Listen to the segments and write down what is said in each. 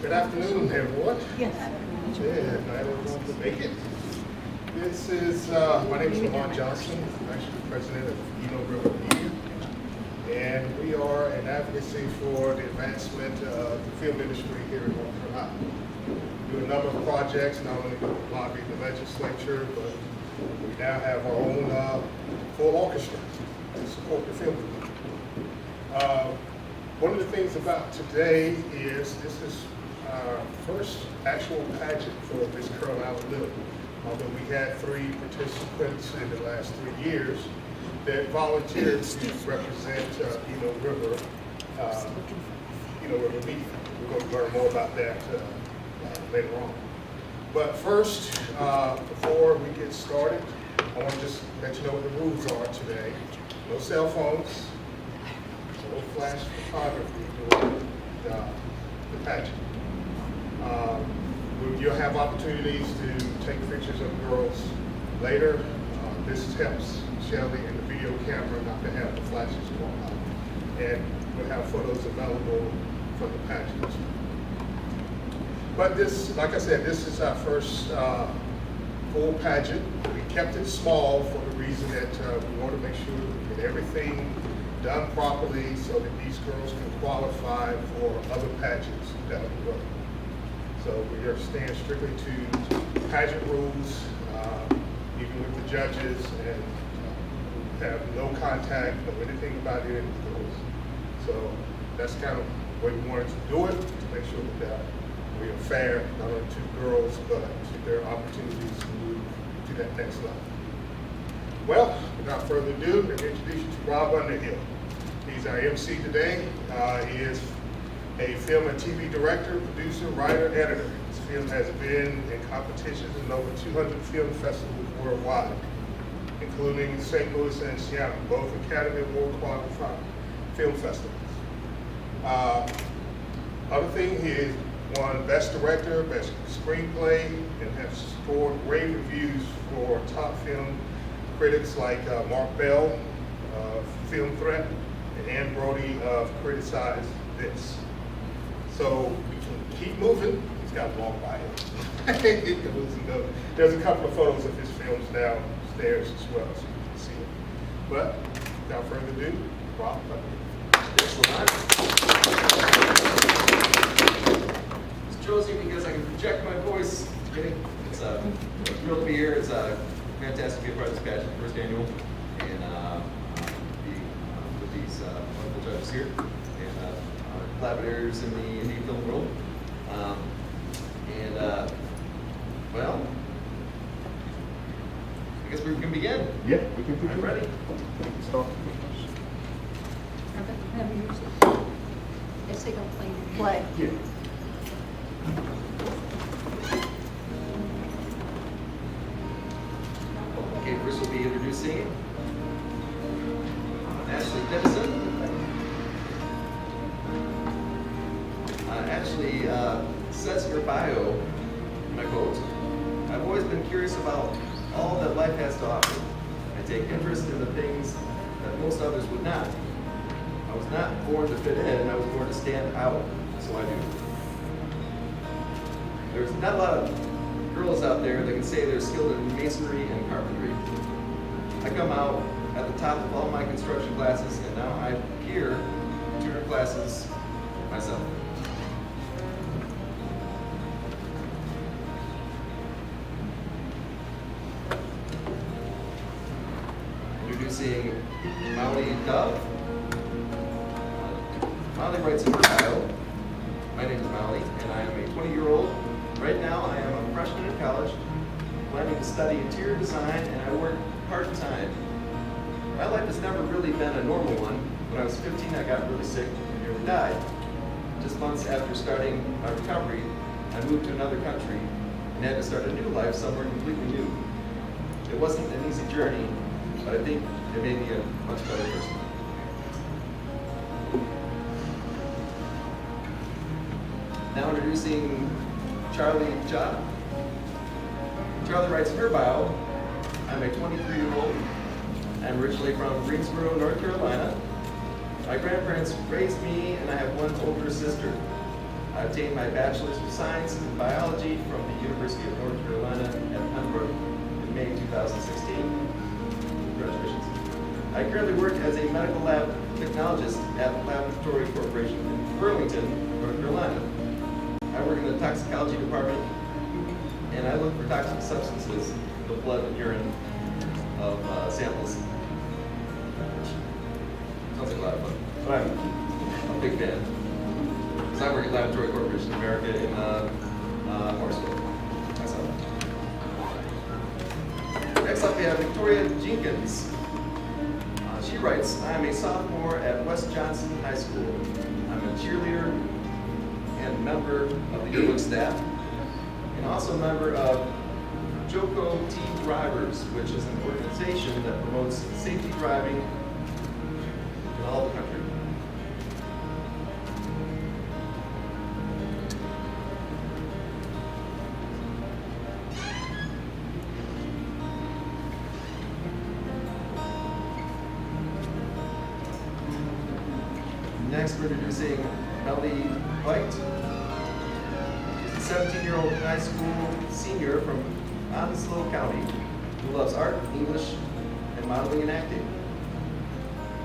Good afternoon, everyone. Yes. Yeah, glad everyone could make it. This is, my name is Lamont Johnson. I'm actually the president of River Media. And we are an advocacy for the advancement of the film industry here in North Carolina. We do a number of projects, not only lobbying the legislature, but we now have our own full orchestra to support the film community. One of the things about today is this is our first actual pageant for Miss Carolina Lilly. Although we had 3 participants in the last 3 years that volunteered to represent River Media. We're going to learn more about that later on. But first, before we get started, I want to just let you know what the rules are today. No cell phones, no flash photography during the pageant. You'll have opportunities to take pictures of girls later. This helps Shelly and the video camera not to have the flashes going out. And we'll have photos available from the pageant. But this, like I said, this is our first full pageant. We kept it small for the reason that we want to make sure we get everything done properly so that these girls can qualify for other pageants down the road. So we are staying strictly to pageant rules, even with the judges, and have no contact, know anything about any of the girls. So that's kind of the way we wanted to do it, to make sure that we are fair, not only to girls, but to their opportunities to move to that next level. Well, without further ado, let me introduce you to Rob Underhill. He's our MC today. He is a film and TV director, producer, writer, editor. His film has been in competitions in over 200 film festivals worldwide, including St. Louis and Seattle, both Academy Award qualified film festivals. Other thing, he has won Best Director, Best Screenplay, and has scored rave reviews for top film critics like Mark Bell of Film Threat and Ann Brody of Criticize This. So we can keep moving. He's got a long bio. There's a couple of photos of his films downstairs as well, so you can see it. But without further ado, Rob. It's Josie because I can project my voice. It's thrilled to be here. It's fantastic to be a part of this pageant, first annual, and be with these wonderful judges here. Collaborators in the indie film world. Well, I guess we can begin. Yeah, we can begin. I'm ready. We can start. Yes, they don't play. Yeah. Okay, first we'll be introducing Ashley Dennison. Ashley says in her bio, and I quote, "I've always been curious about all that life has to offer. I take interest in the things that most others would not. I was not born to fit in, I was born to stand out, so I do." There's not a lot of girls out there that can say they're skilled in masonry and carpentry. I come out at the top of all my construction classes, and now I peer tutor classes myself. Introducing Molly Dove. Molly writes in her bio, "My name is Molly, and I am a 20-year-old. Right now, I am a freshman in college, planning to study interior design, and I work part-time. My life has never really been a normal one. When I was 15, I got really sick and nearly died. Just months after starting my recovery, I moved to another country and had to start a new life somewhere completely new. It wasn't an easy journey, but I think it made me a much better person." Now introducing Charlie Jha. Charlie writes in her bio, "I'm a 23-year-old. I'm originally from Greensboro, North Carolina. My grandparents raised me, and I have one older sister. I obtained my Bachelor's of Science in Biology from the University of North Carolina at Pembroke in May 2016. Congratulations. I currently work as a medical lab technologist at the Laboratory Corporation in Burlington, North Carolina. I work in the toxicology department, and I look for toxic substances in the blood and urine of samples. Sounds like a lot of fun, but I'm a big fan. Because I work at Laboratory Corporation America in Morrisville. Next up, we have Victoria Jenkins. She writes, I am a sophomore at West Johnson High School. I'm a cheerleader and member of the yearbook staff, and also a member of Joko T Drivers, which is an organization that promotes safety driving in all the country. Next, we're introducing Lilly White. She's a 17-year-old high school senior from Underhill County who loves art, English, and modeling and acting.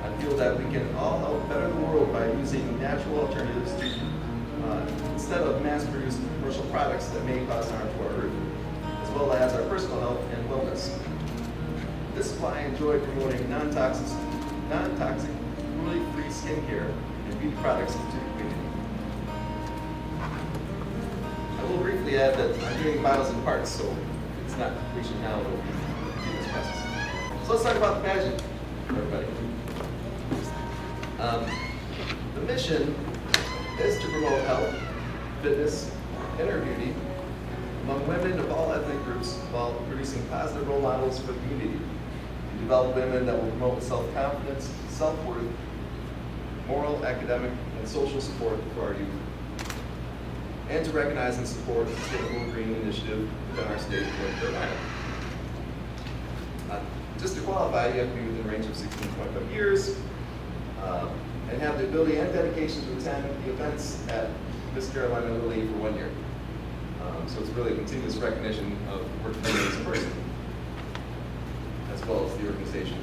I feel that we can all help better the world by using natural alternatives instead of mass-produced commercial products that may cause harm to our earth, as well as our personal health and wellness. This is why I enjoy promoting non-toxic, cruelty-free skincare and beauty products to the community. I will briefly add that I'm doing bottles and parts, so it's not completion now, it will be in this process. So let's talk about the pageant, everybody. The mission is to promote health, fitness, and inner beauty among women of all ethnic groups while producing positive role models for the community. To develop women that will promote self-confidence, self-worth, moral, academic, and social support for our youth, and to recognize and support the Sustainable Green Initiative within our state of North Carolina. Just to qualify, you have to be within a range of 16.5 years and have the ability and dedication to attend the events at Miss Carolina Lilly for 1 year. So it's really a continuous recognition of working as a person, as well as the organization.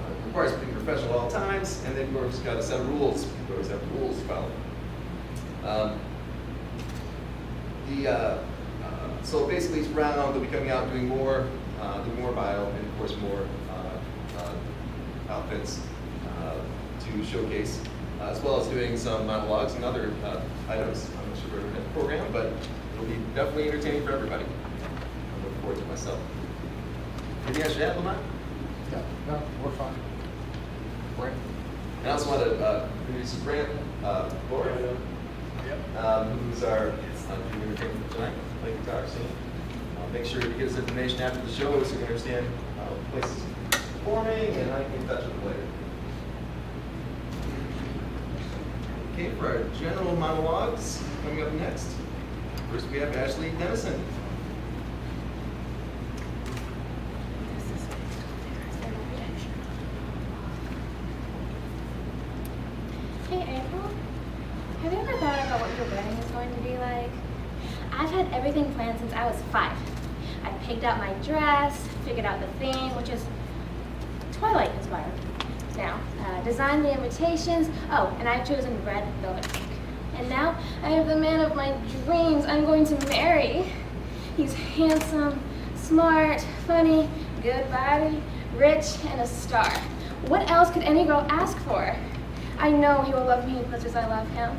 It requires being professional at all times, and then you've always got a set of rules. You always have rules to follow. So basically, it's around they'll be coming out doing more bio, and of course more outfits to showcase, as well as doing some monologues and other items. I'm not sure we're in the program, but it'll be definitely entertaining for everybody. I'm looking forward to it myself. Anything I should add, Lamont? Yeah, no, we're fine. Brent? And I also want to introduce Brent Lord, who's our junior entertainment tonight, like guitar scene. Make sure you get us information after the show so you can understand how the place is performing, and I can get in touch with you later. Okay, for our general monologues, coming up next, first we have Ashley Dennison. Hey April, have you ever thought about what your wedding is going to be like? I've had everything planned since I was 5. I picked out my dress, figured out the theme, which is Twilight inspired. Now, designed the invitations, oh, and I've chosen red velvet cake. And now I have the man of my dreams I'm going to marry. He's handsome, smart, funny, good body, rich, and a star. What else could any girl ask for? I know he will love me as much as I love him.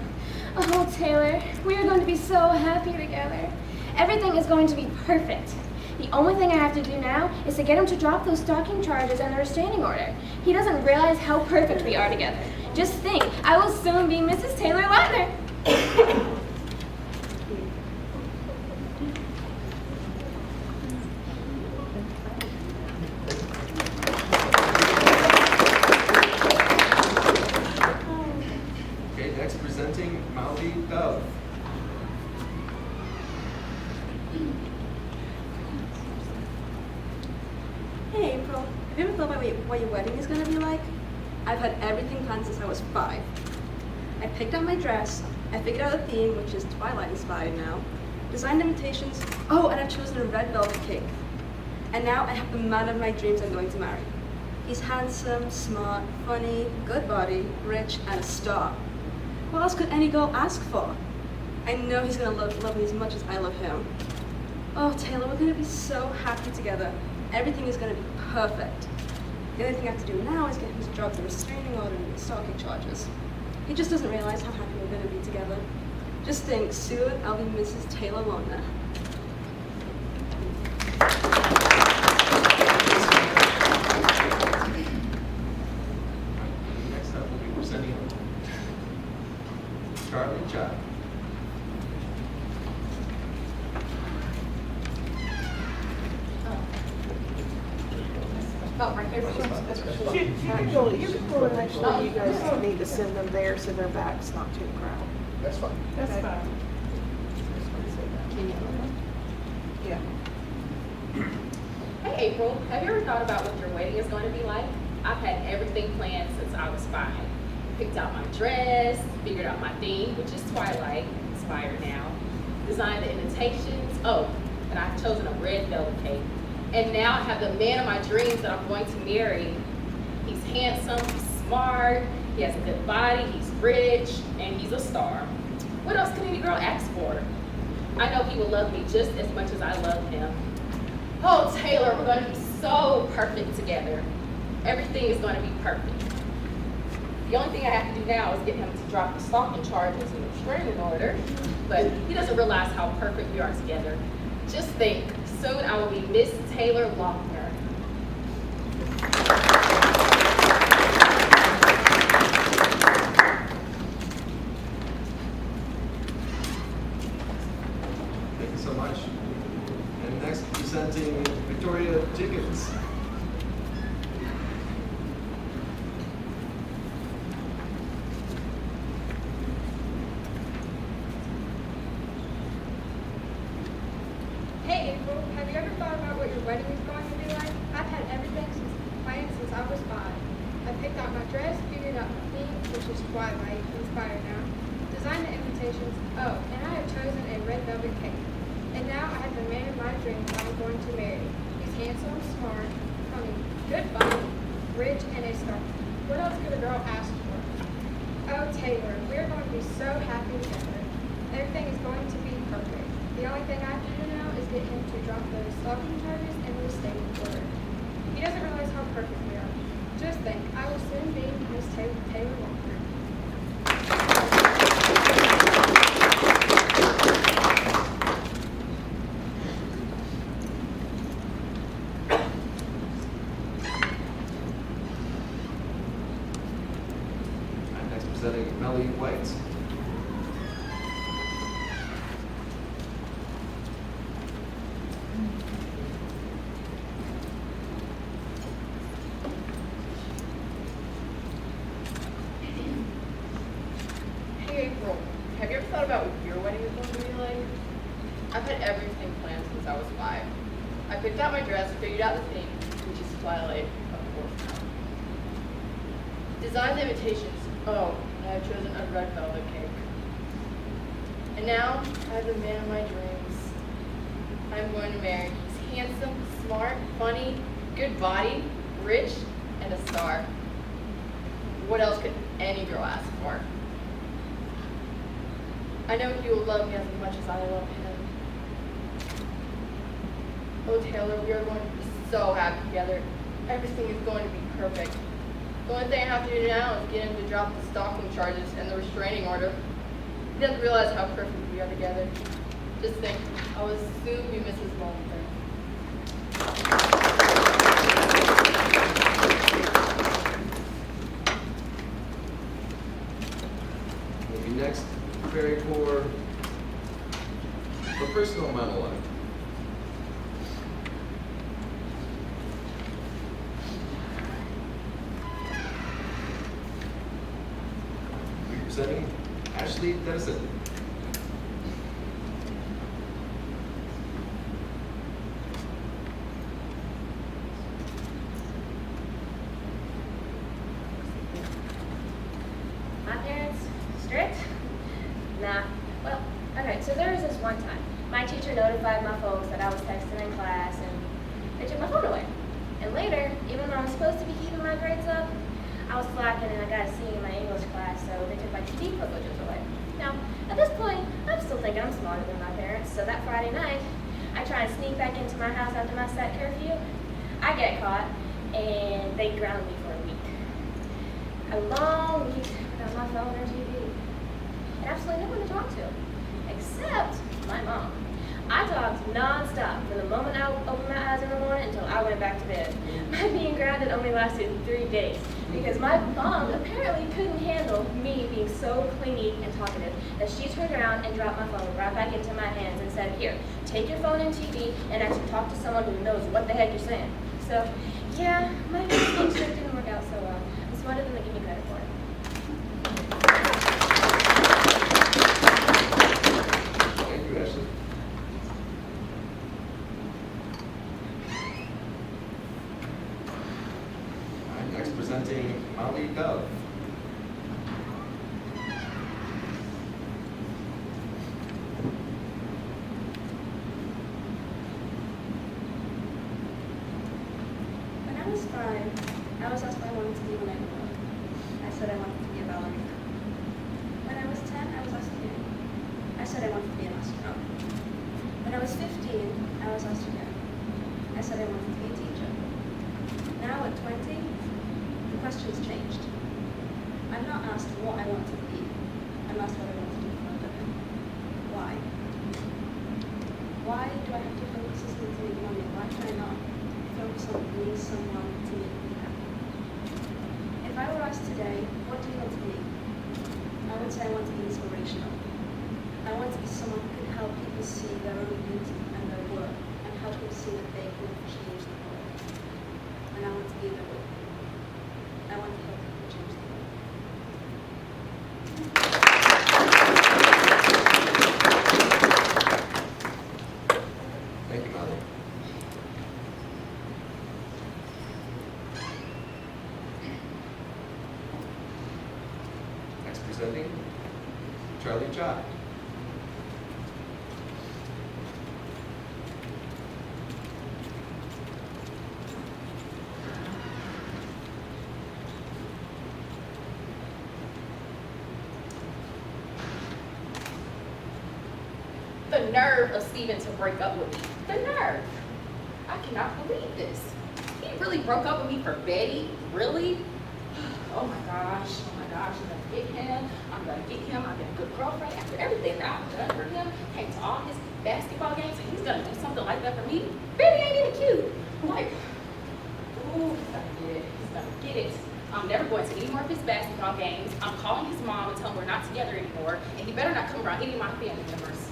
Oh, Taylor, we are going to be so happy together. Everything is going to be perfect. The only thing I have to do now is to get him to drop those stalking charges and the restraining order. He doesn't realize how perfect we are together. Just think, I will soon be Mrs. Taylor Lautner. Okay, next presenting Molly Dove. Hey April, have you ever thought about what your wedding is going to be like? I've had everything planned since I was 5. I picked out my dress, I figured out a theme, which is Twilight inspired now, designed invitations, oh, and I've chosen a red velvet cake. And now I have the man of my dreams I'm going to marry. He's handsome, smart, funny, good body, rich, and a star. What else could any girl ask for? I know he's gonna love me as much as I love him. Oh, Taylor, we're gonna be so happy together. Everything is gonna be perfect. The only thing I have to do now is get him to drop the restraining order and the stalking charges. He just doesn't realize how happy we're gonna be together. Just think, soon I'll be Mrs. Taylor Warner. Next up, we'll be presenting Charlie Child. Oh, right here. You can pull it actually, you guys need to send them there so their back's not too crowded. That's fine. That's fine. Yeah. Hey April, have you ever thought about what your wedding is going to be like? I've had everything planned since I was 5. Picked out my dress, figured out my theme, which is Twilight, inspired now. Designed the invitations, oh, and I've chosen a red velvet cake. And now I have the man of my dreams that I'm going to marry. He's handsome, he's smart, he has a good body, he's rich, and he's a star. What else can any girl ask for? I know he will love me just as much as I love him. Oh, Taylor, we're going to be so perfect together. Everything is going to be perfect. The only thing I have to do now is get him to drop the stalking charges and the restraining order, but he doesn't realize how perfect we are together. Just think, soon I will be Miss Taylor Lochner. Thank you so much. And next, presenting Victoria Jiggins. Hey April, have you ever thought about what your wedding is going to be like? I've had everything planned since I was 5. I picked out my dress, figured out my theme, which is Twilight, inspired now. Designed the invitations, oh, and I have chosen a red velvet cake. And now I have the man of my dreams I'm going to marry. He's handsome, smart, funny, good body, rich, and a star. What else could a girl ask for? Oh Taylor, we're going to be so happy together. Everything is going to be perfect. The only thing I have to do now is get him to drop those stalking charges and the restraining order. He doesn't realize how perfect we are. Just think, I will soon be Miss Taylor Walker. And next, presenting Melly White. Hey April, have you ever thought about what your wedding is going to be like? I've had everything planned since I was 5. I picked out my dress, figured out the theme, which is Twilight, of course. Designed the invitations, oh, and I've chosen a red velvet cake. And now I have the man of my dreams. I'm going to marry. He's handsome, smart, funny, good body, rich, and a star. What else could any girl ask for? I know he will love me as much as I love him. Oh, Taylor, we are going to be so happy together. Everything is going to be perfect. The only thing I have to do now is get him to drop the stalking charges and the restraining order. He doesn't realize how perfect we are together. Just think, I will soon be Mrs. Walter. Maybe next, preparing for the personal monologue. Representing Ashley Dennison. My parents, straight teacher notified my folks that I was texting in class, and they took my phone away. And later, even though I was supposed to be keeping my grades up, I was slacking and I got a C in my English class, so they took my TV privileges away. Now, at this point, I'm still thinking I'm smarter than my parents, so that Friday night, I try and sneak back into my house after my set curfew. I get caught, and they ground me for a week. A long week without my phone or TV. And absolutely no one to talk to, except my mom. I talked non-stop from the moment I opened my eyes in the morning until I went back to bed. My being grounded only lasted 3 days because my mom apparently couldn't handle me being so clingy and talkative that she turned around and dropped my phone right back into my hands and said, "Here, take your phone and TV and actually talk to someone who knows what the heck you're saying." So, yeah, my homeschool trip didn't work out so well. I'm smarter than they give me credit for. Thank you, Ashley. I'm next presenting Molly Dove. When I was 5, I was asked what I wanted to be when I grew up. I said I wanted to be a ballerina. When I was 10, I was asked again. I said I wanted to be an astronaut. When I was 15, I was asked again. I said I wanted to be a teacher. Now at 20, the question's changed. I'm not asked what I want to be. I'm asked what I want to do for a living. Why? Why do I have to focus on to make money? Why can I not focus on being someone to make me happy? If I were asked today, what do you want to be? I would say I want to be inspirational. I want to be someone who can help people see their own beauty and their work and help them see that they can change the world. And I want to be the world. I want to help people change the world. Thank you, Molly. Next presenting, Charlie Chai. The nerve of Steven to break up with me. The nerve. I cannot believe this. He really broke up with me for Betty? Really? Oh my gosh. Oh my gosh. I'm gonna get him. I'm gonna get him. I've been a good girlfriend after everything that I've done for him. Came to all his basketball games and he's gonna do something like that for me. Betty ain't even cute. Like, ooh, he's gonna get it. He's gonna get it. I'm never going to any more of his basketball games. I'm calling his mom and telling her we're not together anymore. And he better not come around any of my family members.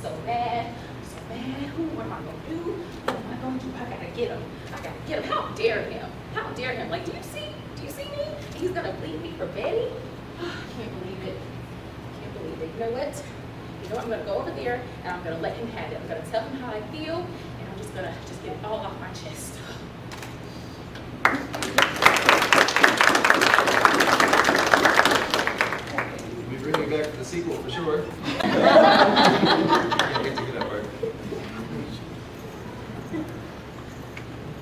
So bad, so bad. What am I gonna do? What am I gonna do? I gotta get him. I gotta get him. How dare him? How dare him? Like, do you see me? He's gonna leave me for Betty? Can't believe it. Can't believe it. You know what? I'm gonna go over there and I'm gonna let him have it. I'm gonna tell him how I feel and I'm just gonna get it all off my chest. We bring you back for the sequel for sure. Can't wait to get that part.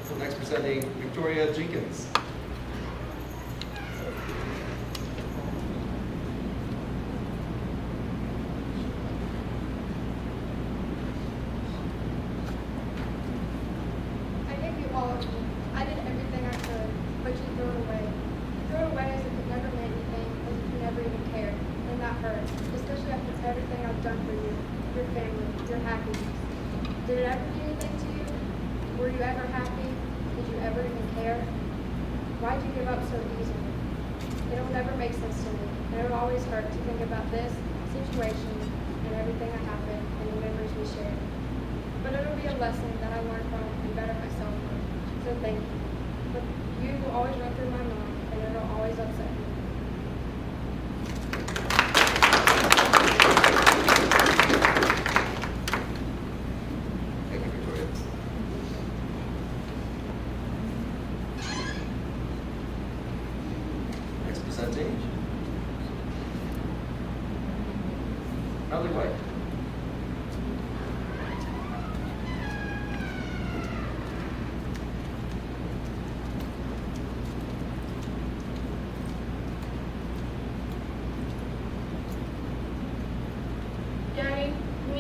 So next presenting Victoria Jenkins. I gave you all of me. I did everything I could, but you threw it away. You threw it away as if it never meant anything, as if you never even cared. And that hurt, especially after everything I've done for you, your family, your happiness. Did it ever mean anything to you? Were you ever happy? Did you ever even care? Why'd you give up so easily? It'll never make sense to me, and it'll always hurt to think about this situation and everything that happened and the memories we shared. But it'll be a lesson that I learned from and better myself from. So thank you. But you will always run through my mind, and it'll always upset me. Thank you, Victoria. Next presenting, Molly White.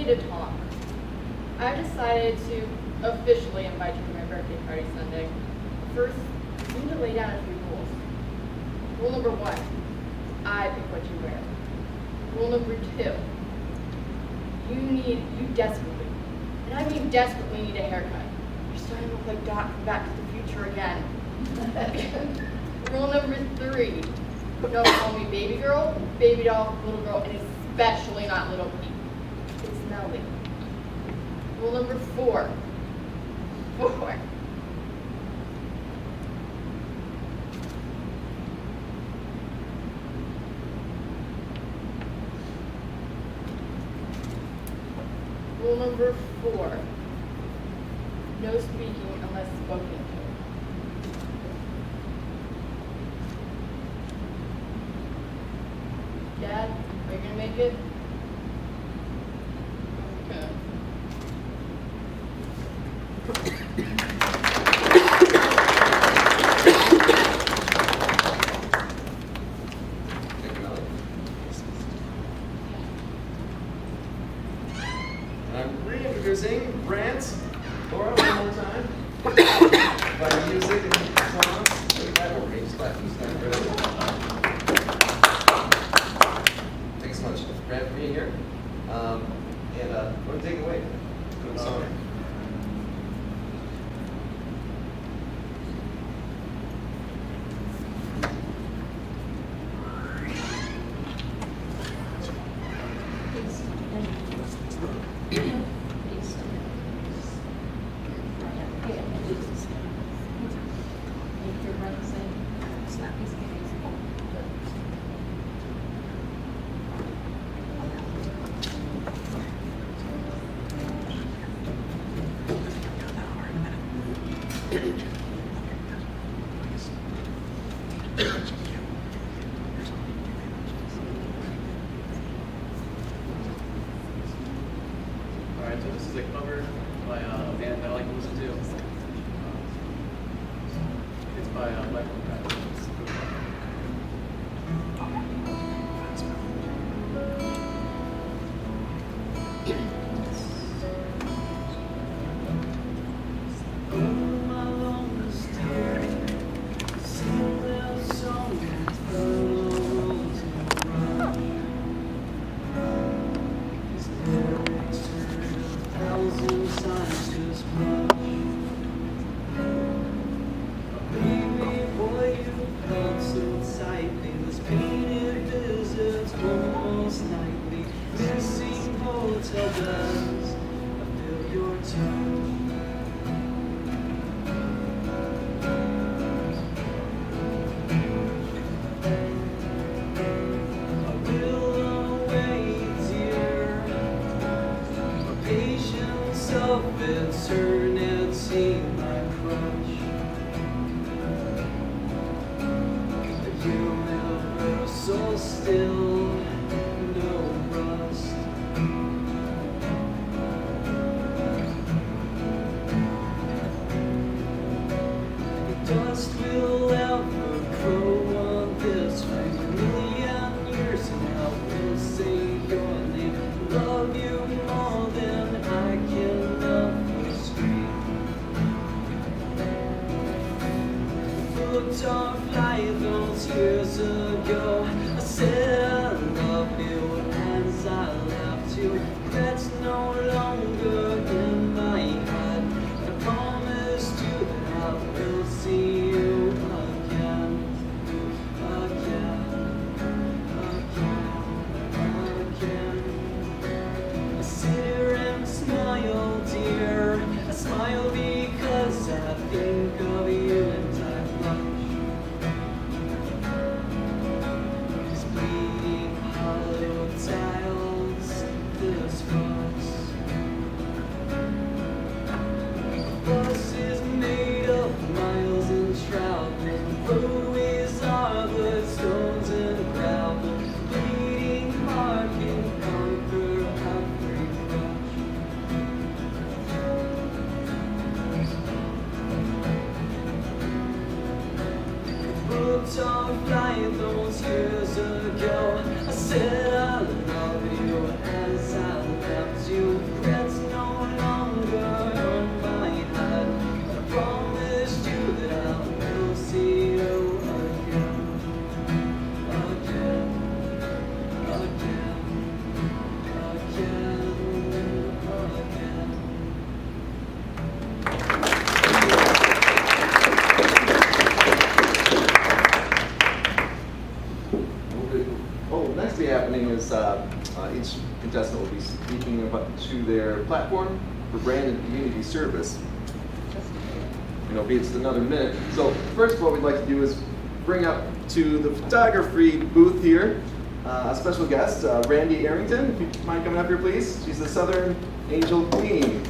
need to talk. I decided to officially invite you to my birthday party Sunday. First, you need to lay down a few rules. Rule number 1, I pick what you wear. Rule number 2, you desperately, and I mean desperately, need a haircut. You're starting to look like Doc from Back to the Future again. Rule number 3, don't call me baby girl, baby doll, little girl, and especially not little Pete. It's Melly. Rule number 4. Rule number 4. No speaking unless spoken to. Dad, are you gonna make it? Okay. Thank you, Melly. And I'm reintroducing Brant, Laura, one more time. By music and songs. Look at that, we're just clapping. Thanks so much, Brant, for being here. What do you take it away? Good song. Alright, so this is a cover by a band that I like to listen to. It's by Michael Pageant. Eternity, my crush. The universe so still, no rust. The dust will ever grow on this ring. A million years now will say your name. Love you more than I can ever scream. Booked our flight those years ago. I said I love you as I left you. That's no longer in my head. I promised you that I will see you again, again, again. I sit here and smile, dear. I smile because I think of you and I blush. These bleeding hollow tiles, this bus. The bus is made of miles and travel. The roadways are the stones and gravel. Bleeding heart can conquer every crush. Booked our flight those years ago. I said I love you as I left you. next be happening is each contestant will be speaking about to their platform for brand and community service. It'll be just another minute. So first, what we'd like to do is bring up to the photography booth here a special guest, Randy Arrington. If you mind coming up here, please. She's the Southern Angel Queen.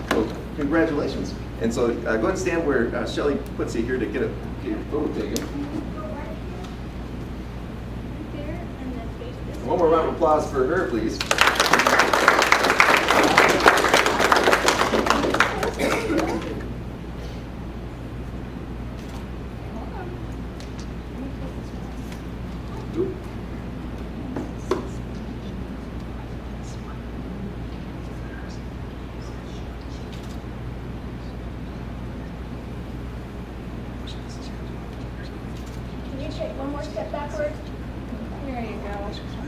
So, congratulations. And so go ahead and stand where Shelly puts you here to get your photo taken. One more round of applause for her, please. Can you take one more step backwards? There you go.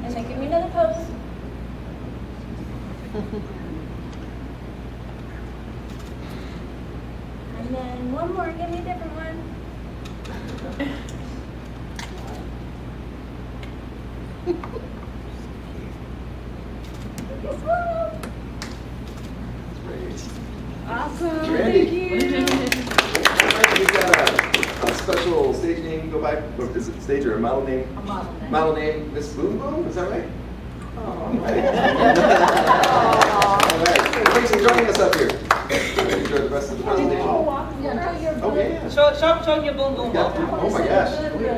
And then give me another pose. And then one more, give me a different one. This one. Great. Awesome. Randy. Thank you. We've got a special stage name go by, or is it stage or a model name? A model name. Model name, Miss Boom Boom, is that right? All right. All right. Thanks for joining us up here. Enjoy the rest of the presentation. Oh, yeah. Show your boom boom. Yeah. Oh my gosh.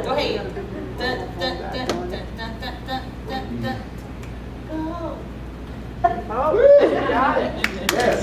Go ahead. Dun, dun, dun, dun, dun, dun, dun, dun, dun. Go. Oh, you got it. Yes.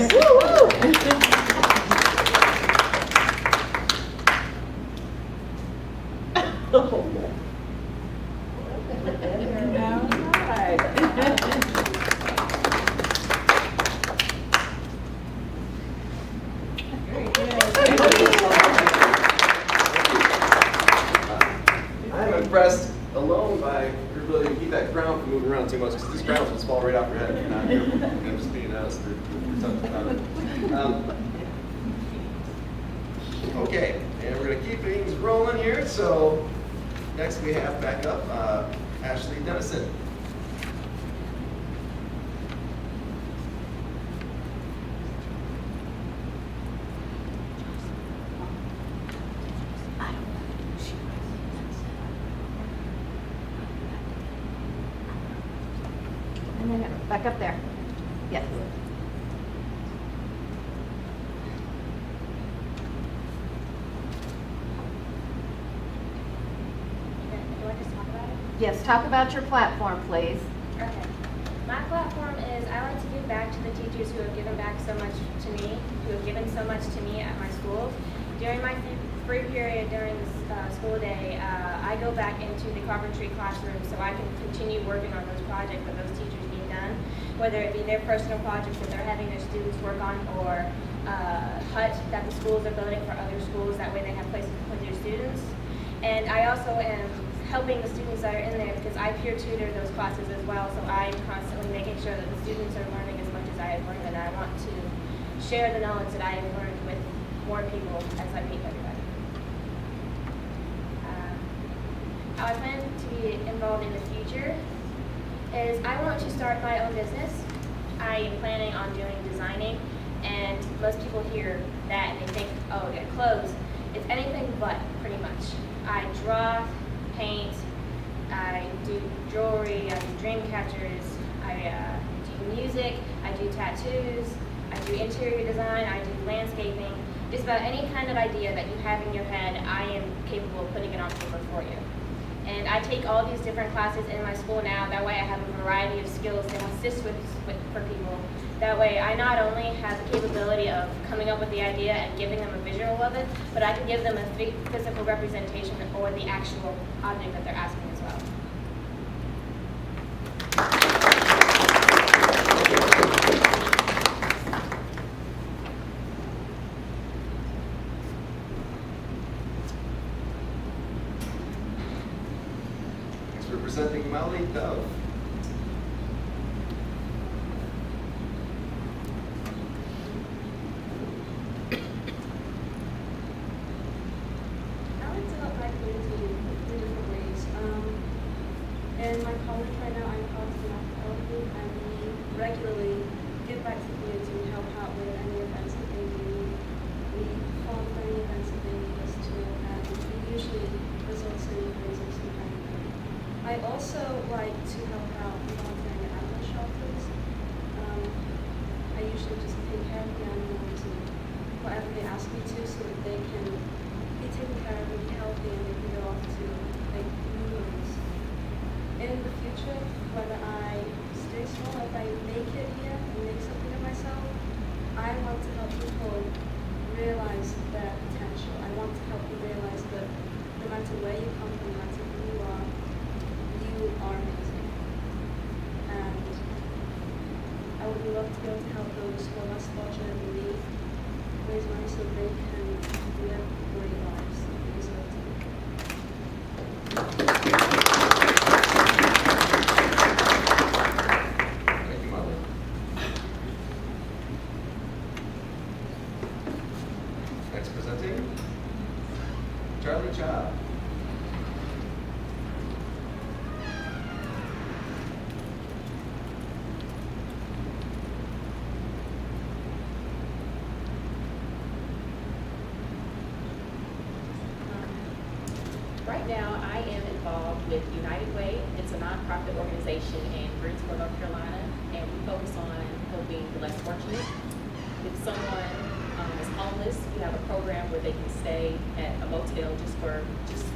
I'm impressed alone by your ability to keep that crown from moving around too much, because these crowns will just fall right off your head if you're not careful. I'm just being honest. We're tough about it. Okay, and we're going to keep things rolling here. So next we have back up Ashley Dennison. And then back up there. Yes. Do I just talk about it? Yes, talk about your platform, please. Okay. My platform is I like to give back to the teachers who have given back so much to me, who have given so much to me at my school. During my free period during the school day, I go back into the carpentry classroom so I can continue working on those projects that those teachers need done, whether it be their personal projects that they're having their students work on, or hut that the schools are building for other schools. That way they have places to put their students. And I also am helping the students that are in there because I peer tutor those classes as well, so I'm constantly making sure that the students are learning as much as I have learned, and I want to share the knowledge that I have learned with more people as I meet everybody. How I plan to be involved in the future is I want to start my own business. I am planning on doing designing, and most people hear that and they think, oh, yeah, clothes. It's anything but, pretty much. I draw, paint, I do jewelry, I do dream catchers, I do music, I do tattoos, I do interior design, I do landscaping. Just about any kind of idea that you have in your head, I am capable of putting it on paper for you. And I take all these different classes in my school now. That way I have a variety of skills to assist for people. That way I not only have the capability of coming up with the idea and giving them a visual of it, but I can give them a physical representation or the actual object that they're asking as well. Thanks for presenting Molly Dove. I like to help my community and we regularly give back to the community and help out with any events that they need. We fund any events that they need us to, and we usually result in raising some kind of money. I also like to help out volunteering at animal shelters. I usually just take care of the animals and whatever they ask me to so that they can be taken care of and be healthy and they can go off to like new ones. In the future, whether I stay small, if I make it here and make something of myself, I want to help people realize their potential. I want to help you realize that no matter where you come from, no matter who you are amazing. And I would love to be able to help those who are less fortunate than me raise money so they can live great lives that they deserve to live. Thank you, Molly. Next presenting, Charlie Cha. Right now, I am involved with United Way. It's a nonprofit organization in Greensboro, North Carolina, and we focus on helping the less fortunate. If someone is homeless, we have a program where they can stay at a motel just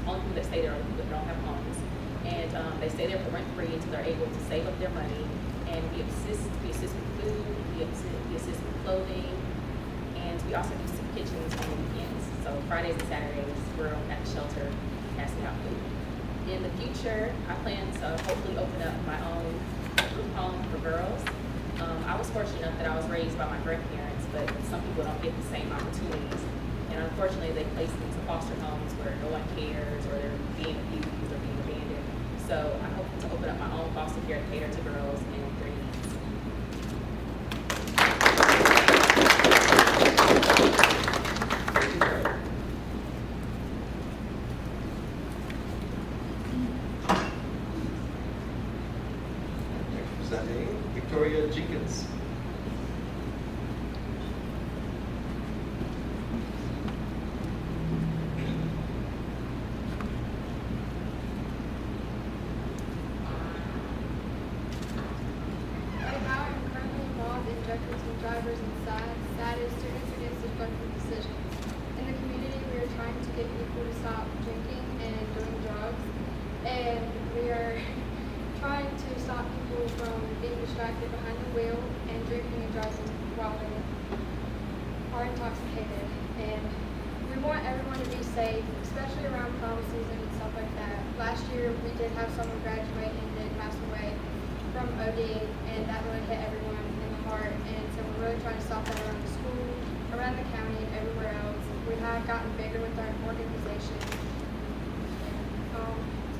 only people that stay there are people that don't have homes. And they stay there for rent-free until they're able to save up their money. And we assist with food, we assist with clothing, and we also do some kitchens on the weekends. So Fridays and Saturdays, we're at the shelter passing out food. In the future, I plan to hopefully open up my own group home for girls. I was fortunate enough that I was raised by my grandparents, but some people don't get the same opportunities. And unfortunately, they place them into foster homes where no one cares or they're being abused or being abandoned. So I hope to open up my own foster care to cater to girls and their needs. Thank you, Charlie. Next presenting, Victoria Jenkins. Right now, I'm currently involved in judgments with drivers and SAD is students against destructive decisions. In the community, we are trying to get people to stop drinking and doing drugs, and we are trying to stop people from being distracted behind the wheel and drinking and driving while they are intoxicated. And we want everyone to be safe, especially around prom season and stuff like that. Last year, we did have someone graduate and did pass away from OD, and that really hit everyone in the heart. And so we're really trying to stop that around the school, around the county, and everywhere else. We have gotten bigger with our organization.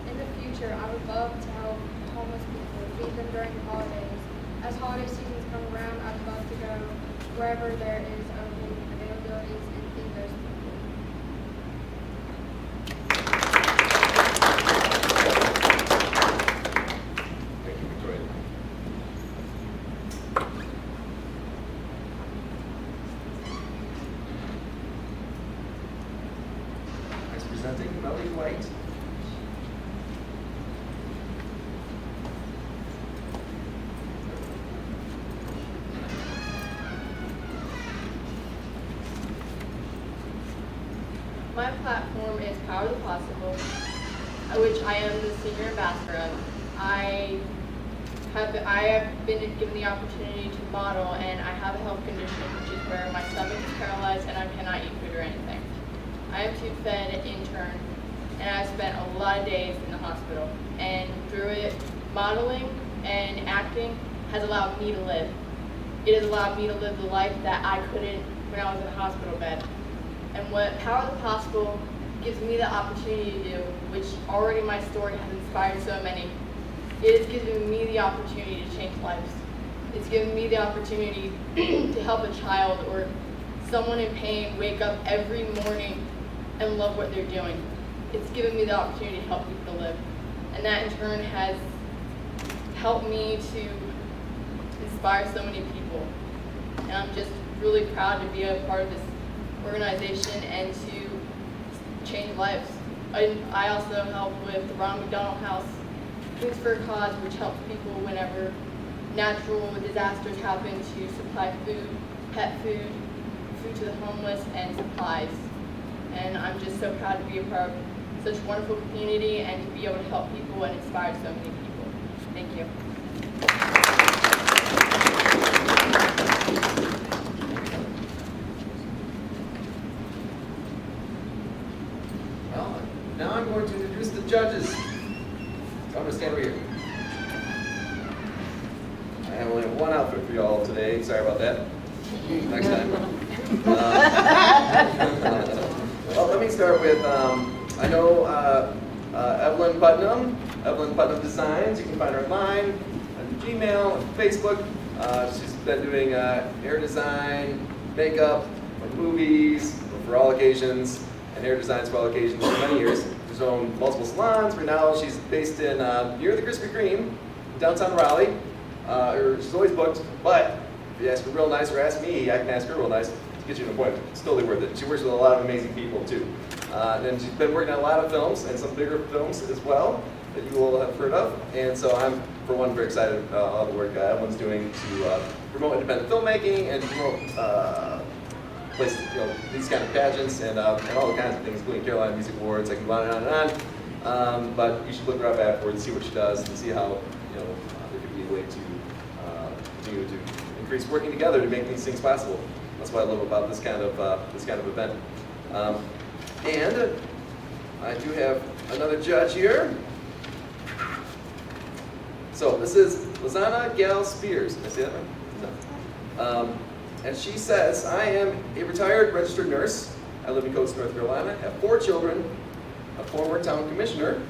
In the future, I would love to help homeless people, feed them during the holidays. As holiday seasons come around, I'd love to go wherever there is open availabilities and feed those people. Thank you, Victoria. Next presenting, Melody White. My platform is Power the Possible, which I am the senior ambassador of. I have been given the opportunity to model, and I have a health condition, which is where my stomach is paralyzed and I cannot eat food or anything. I am tube fed intern, and I've spent a lot of days in the hospital. And through it, modeling and acting has allowed me to live. It has allowed me to live the life that I couldn't when I was in a hospital bed. And what Power of the Possible gives me the opportunity to do, which already my story has inspired so many, it is giving me the opportunity to change lives. It's giving me the opportunity to help a child or someone in pain wake up every morning and love what they're doing. It's given me the opportunity to help people live. And that in turn has helped me to inspire so many people. And I'm just really proud to be a part of this organization and to change lives. I also help with the Ronald McDonald House Foods for a Cause, which helps people whenever natural disasters happen to supply food, pet food, food to the homeless, and supplies. And I'm just so proud to be a part of such a wonderful community and to be able to help people and inspire so many people. Thank you. Well, now I'm going to introduce the judges. So I'm going to stand over here. I only have one outfit for y'all today. Sorry about that. Next time. Well, let me start with, I know Evelyn Putnam. Evelyn Putnam Designs. You can find her online, on Gmail, on Facebook. She's been doing hair design, makeup, for movies, for all occasions, and hair designs for all occasions for many years. She's owned multiple salons. Right now, she's based in near the Krispy Kreme, downtown Raleigh. She's always booked, but if you ask her real nice or ask me, I can ask her real nice to get you an appointment. It's totally worth it. She works with a lot of amazing people too. And she's been working on a lot of films and some bigger films as well that you will have heard of. And so I'm, for one, very excited about all the work everyone's doing to promote independent filmmaking and promote places, these kind of pageants and all the kinds of things, including Carolina Music Awards. I can go on and on and on. But you should look her up afterwards and see what she does and see how there could be a way to continue to increase working together to make these things possible. That's what I love about this kind of event. And I do have another judge here. So this is Lizana Gal Spears. Did I say that right? No. And she says, I am a retired registered nurse. I live in Coates, North Carolina. Have 4 children, a former town commissioner,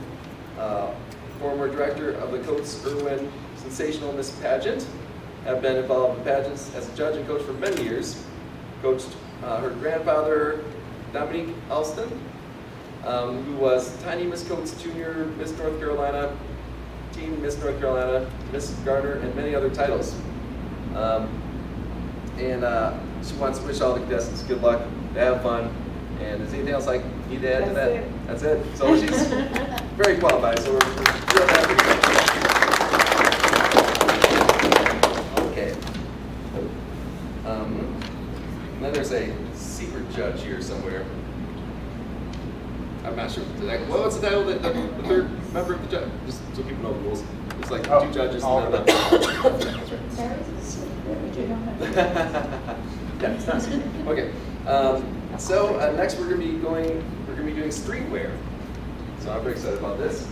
former director of the Coates-Irwin Sensational Miss Pageant. Have been involved in pageants as a judge and coach for many years. Coached her grandfather, Dominique Alston, who was Tiny Miss Coates Junior, Miss North Carolina, Teen Miss North Carolina, Miss Garner, and many other titles. She wants to wish all the contestants good luck, to have fun, and is anything else I need to add to that? That's it. So she's very qualified, so we're real happy. Okay. And then there's a secret judge here somewhere. I'm not sure. What's the title of the third member of the judge? Just so people know the rules. It's like 2 judges and then that's right. Yeah, it's not secret. Okay. So next we're gonna be doing streetwear. So I'm very excited about this.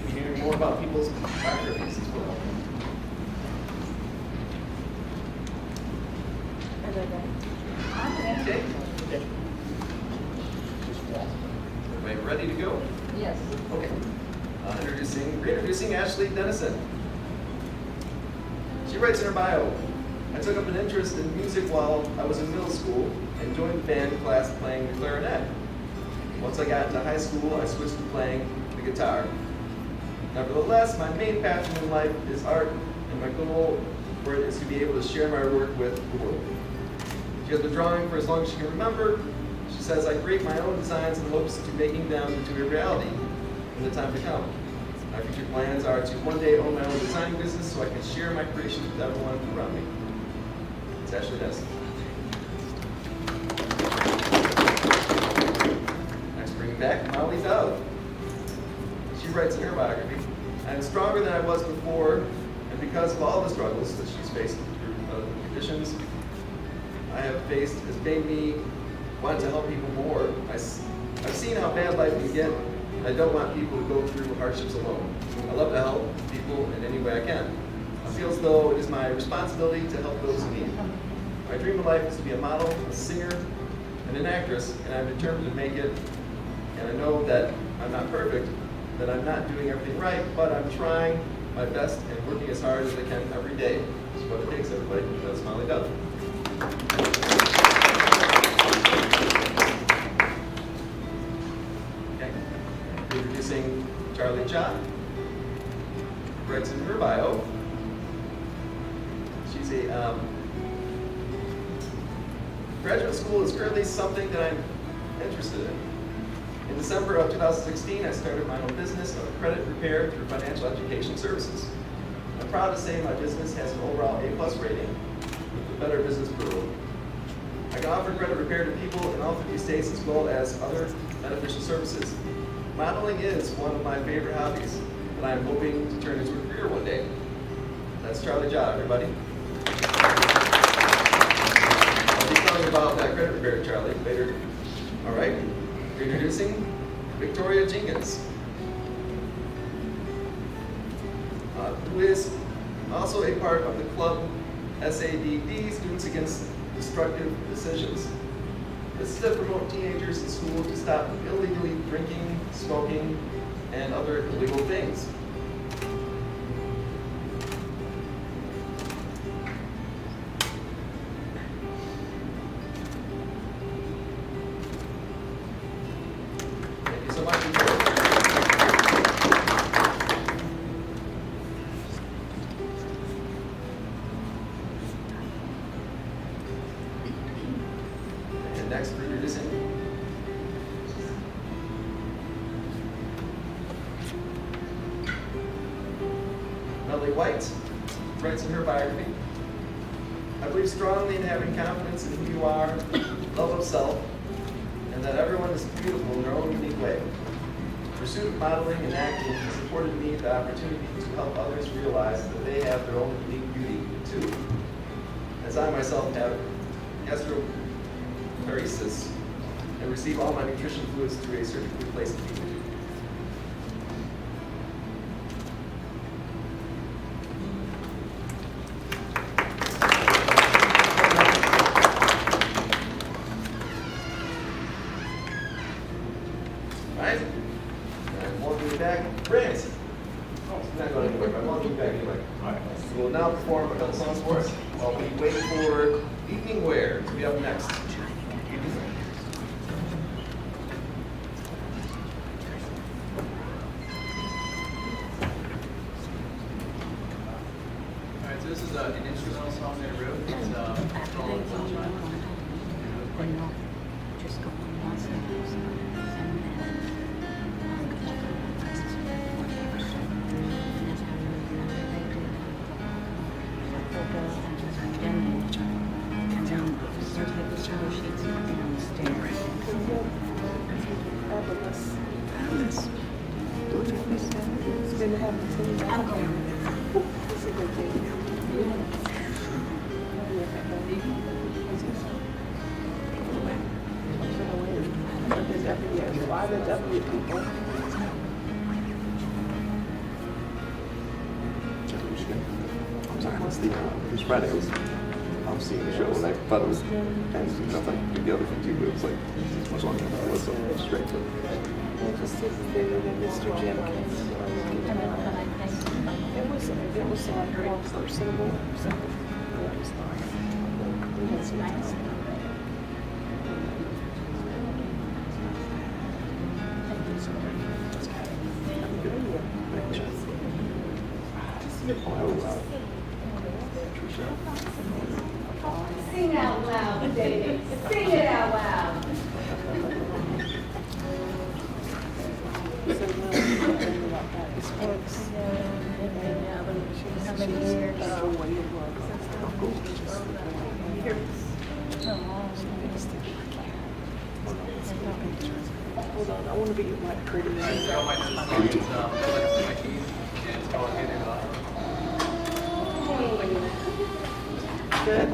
We're hearing more about people's biographies as well. Okay. Everybody ready to go? Yes. Okay. Introducing Ashley Dennison. She writes in her bio, I took up an interest in music while I was in middle school and joined the band class playing the clarinet. Once I got into high school, I switched to playing the guitar. Nevertheless, my main passion in life is art, and my goal for it is to be able to share my work with the world. She has been drawing for as long as she can remember. She says, I create my own designs in hopes to making them into a reality in the time to come. My future plans are to one day own my own designing business so I can share my creations with everyone around me. It's Ashley Dennison. Next, bringing back Molly Dove. She writes in her biography, I am stronger than I was before, and because of all the struggles that she's faced through conditions I have faced has made me want to help people more. I've seen how bad life can get, and I don't want people to go through hardships alone. I love to help people in any way I can. I feel as though it is my responsibility to help those in need. My dream in life is to be a model, a singer, and an actress, and I'm determined to make it. And I know that I'm not perfect, that I'm not doing everything right, but I'm trying my best and working as hard as I can every day. That's what it takes, everybody. That's Molly Dove. Okay. Introducing Charlie Cha. Writes in her bio. She's a graduate school is currently something that I'm interested in. In December of 2016, I started my own business of credit repair through financial education services. I'm proud to say my business has an overall A+ rating with the Better Business Bureau. I can offer credit repair to people in all 50 states as well as other beneficial services. Modeling is one of my favorite hobbies that I'm hoping to turn into a career one day. That's Charlie Job, everybody. I'll be telling you about that credit repair, Charlie, later. All right, introducing Victoria Jenkins, who is also a part of the club SADD, Students Against Destructive Decisions. This is to promote teenagers in school to stop illegally drinking, smoking, and other illegal things. Thank you so much. And next, we're introducing Lilly White, writes in her biography, I believe strongly in having confidence in who you are, love of self, and that everyone is beautiful in their own unique way. The pursuit of modeling and acting has afforded me the opportunity to help others realize that they have their own unique beauty too. As I myself have gastroparesis and receive all my nutrition fluids through a surgically placed feed. Right? And welcome you back. Brant! Oh, it's not going anywhere, but welcome you back anyway. Alright. We will now perform a couple songs for us while we wait for Evening Wear to be up next. Alright, so this is an instrumental song that I wrote. It's called Sunshine. Just go on one second. It's good to have the team. I'm going. It's a good thing. Why the W people? I'm sorry, what's the, it was Friday, I was seeing the show and I thought it was, and nothing, the other thing too, but it was like, much longer than it was, so it was straight, but. Just figured that Mr. Jenkins. It was like more personable, so it was nice. It was nice. Sing out loud, David. Sing it out loud. How many years? Hold on, I want to be like pretty. Alright, so I might do this song. It's like my key, and it's called Hand in Glove. Good.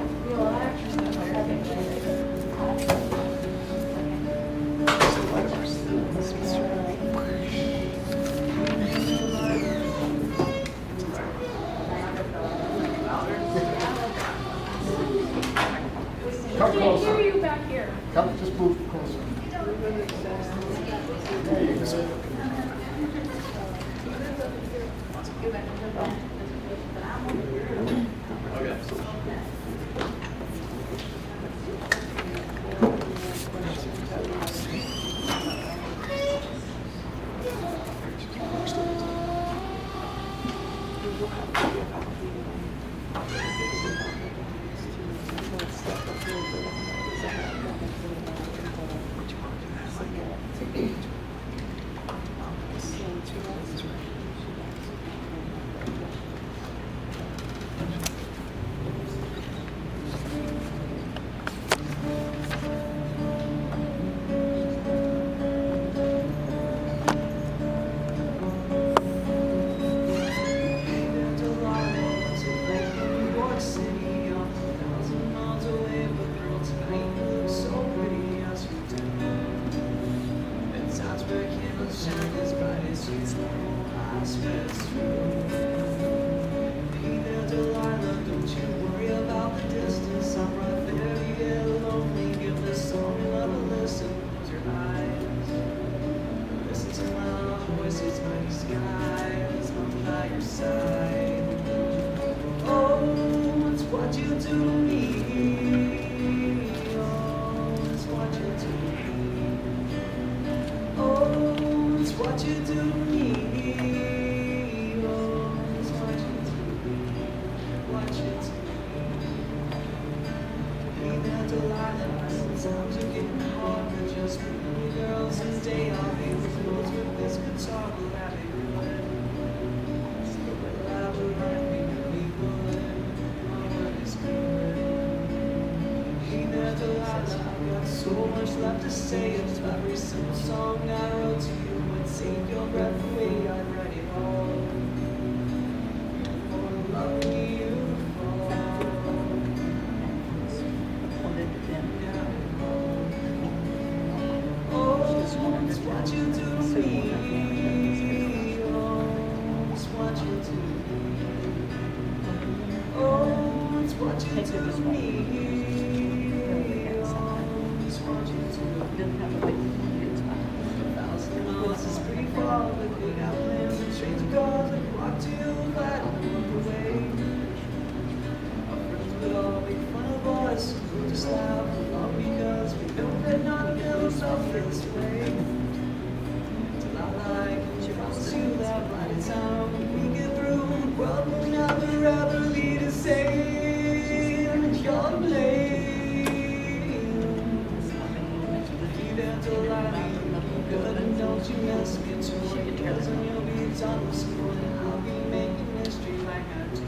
Come Can't closer. hear you back here. Come, just move closer. side. Oh, it's what you do to me. Oh, it's what you do to me. Oh, it's what you do to me. Oh, it's what you do to me. What you do to me. Ain't that Delilah? Sometimes you're getting hard, but just remember, girls, and day I'll be with yours with this guitar. Will I be good? Will I be right? We would. My word is good. Ain't that Delilah? I've got so much left to say. If every single song I wrote to you would take your breath away, I'd write it all. For the love you fall. Oh, it's what you do to me. Oh, it's what you do to me. Oh, it's what you do to me. Oh, it's what you do. 1,000 miles is pretty far, but we got plans and trains and cars that walk to you, but walk away. Our friends would all make fun of us, we'll just laugh along because we know that none of them felt this way. Till I like to promise you that by the time we get through, the world will never ever be the same. And you're to blame. Leave that till I leave good, and don't you mess me too. Because when you'll be done with school, and I'll be making history like I do.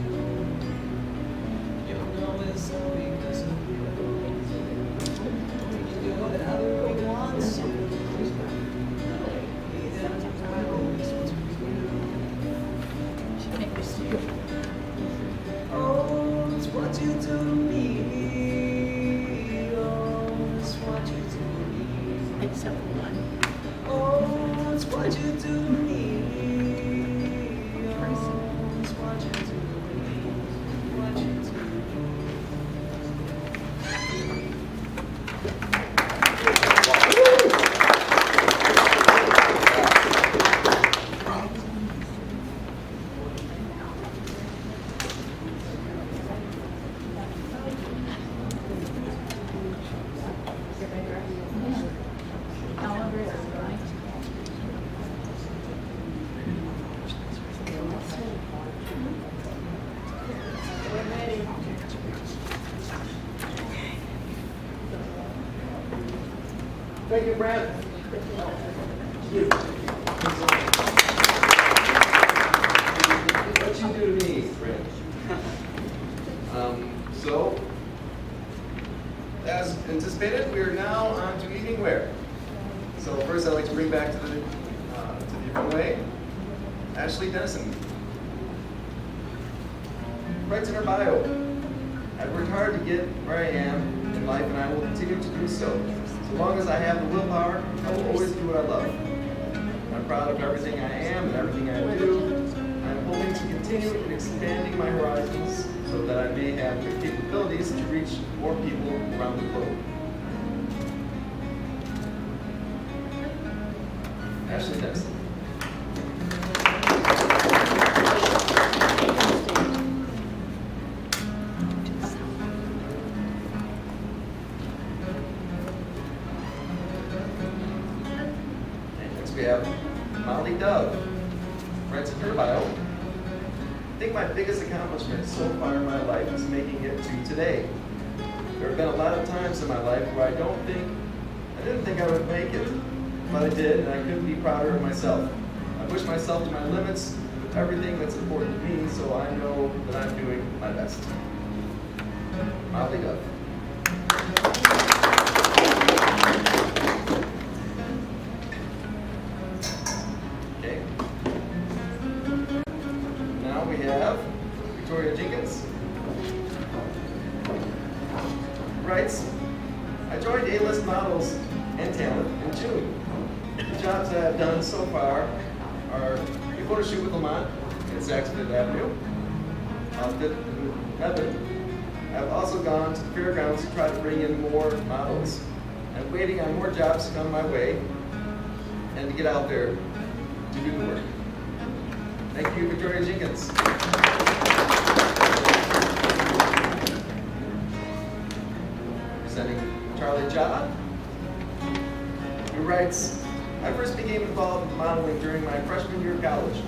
You'll know it's all because of you. We can do whatever we want to. Be there to always to you. Oh, it's what you do to me. Oh, it's what you do to me. Except for one. Oh, it's what you do to me. Oh, it's what you do to me. What you do to Thank you, Brad. What you do to me, Brad? So, as anticipated, we are now on to evening wear. So first, I'd like to bring back to the runway Ashley Dennison. Writes in her bio, I've worked hard to get where I am in life, and I will continue to do so. As long as I have the willpower, I will always do what I love. I'm proud of everything I am and everything I do. I'm hoping to continue in expanding my horizons so that I may have the capabilities to reach more people around the globe. Ashley Dennison. We have Molly Dove, writes in her bio, I think my biggest accomplishment so far in my life is making it to today. There have been a lot of times in my life where I didn't think I would make it, but I did, and I couldn't be prouder of myself. I push myself to my limits with everything that's important to me, so I know that I'm doing my best. Molly Dove. We have Victoria Jenkins. Writes, I joined A-List Models and Talent in June. The jobs that I've done so far are a photo shoot with Lamont in Saks Fifth Avenue, Fifth and Method. I've also gone to the fairgrounds to try to bring in more models. I'm waiting on more jobs to come my way and to get out there to do the work. Thank you, Victoria Jenkins. Presenting Charlie Jha, who writes, I first became involved in modeling during my freshman year of college.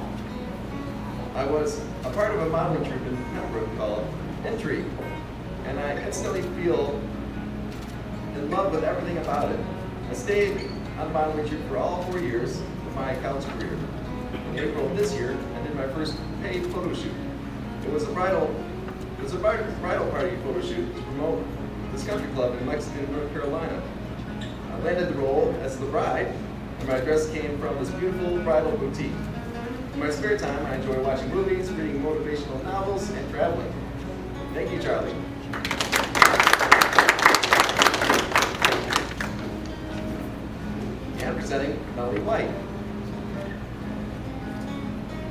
I was a part of a modeling troupe in Pembroke called Intrigue, and I instantly feel in love with everything about it. I stayed on the modeling troupe for all 4 years of my college career. In April of this year, I did my first paid photo shoot. It was a bridal party photo shoot to promote this country club in Lexington, North Carolina. I landed the role as the bride, and my dress came from this beautiful bridal boutique. In my spare time, I enjoy watching movies, reading motivational novels, and traveling. Thank you, Charlie. And presenting Melanie White.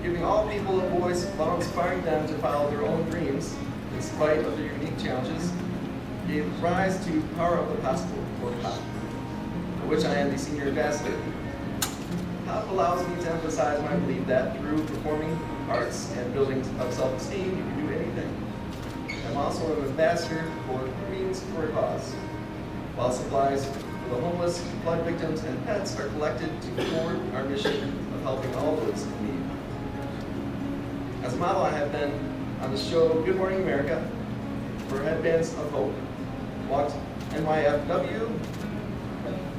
Giving all people a voice while inspiring them to follow their own dreams, in spite of their unique challenges, gave rise to Power of the Possible, or POP, for which I am the senior ambassador. POP allows me to emphasize my belief that through performing arts and building of self-esteem, you can do anything. I'm also an ambassador for Queens for a Cause. While supplies for the homeless, flood victims, and pets are collected to forward our mission of helping all those in need. As a model, I have been on the show Good Morning America for Headbands of Hope, walked NYFW,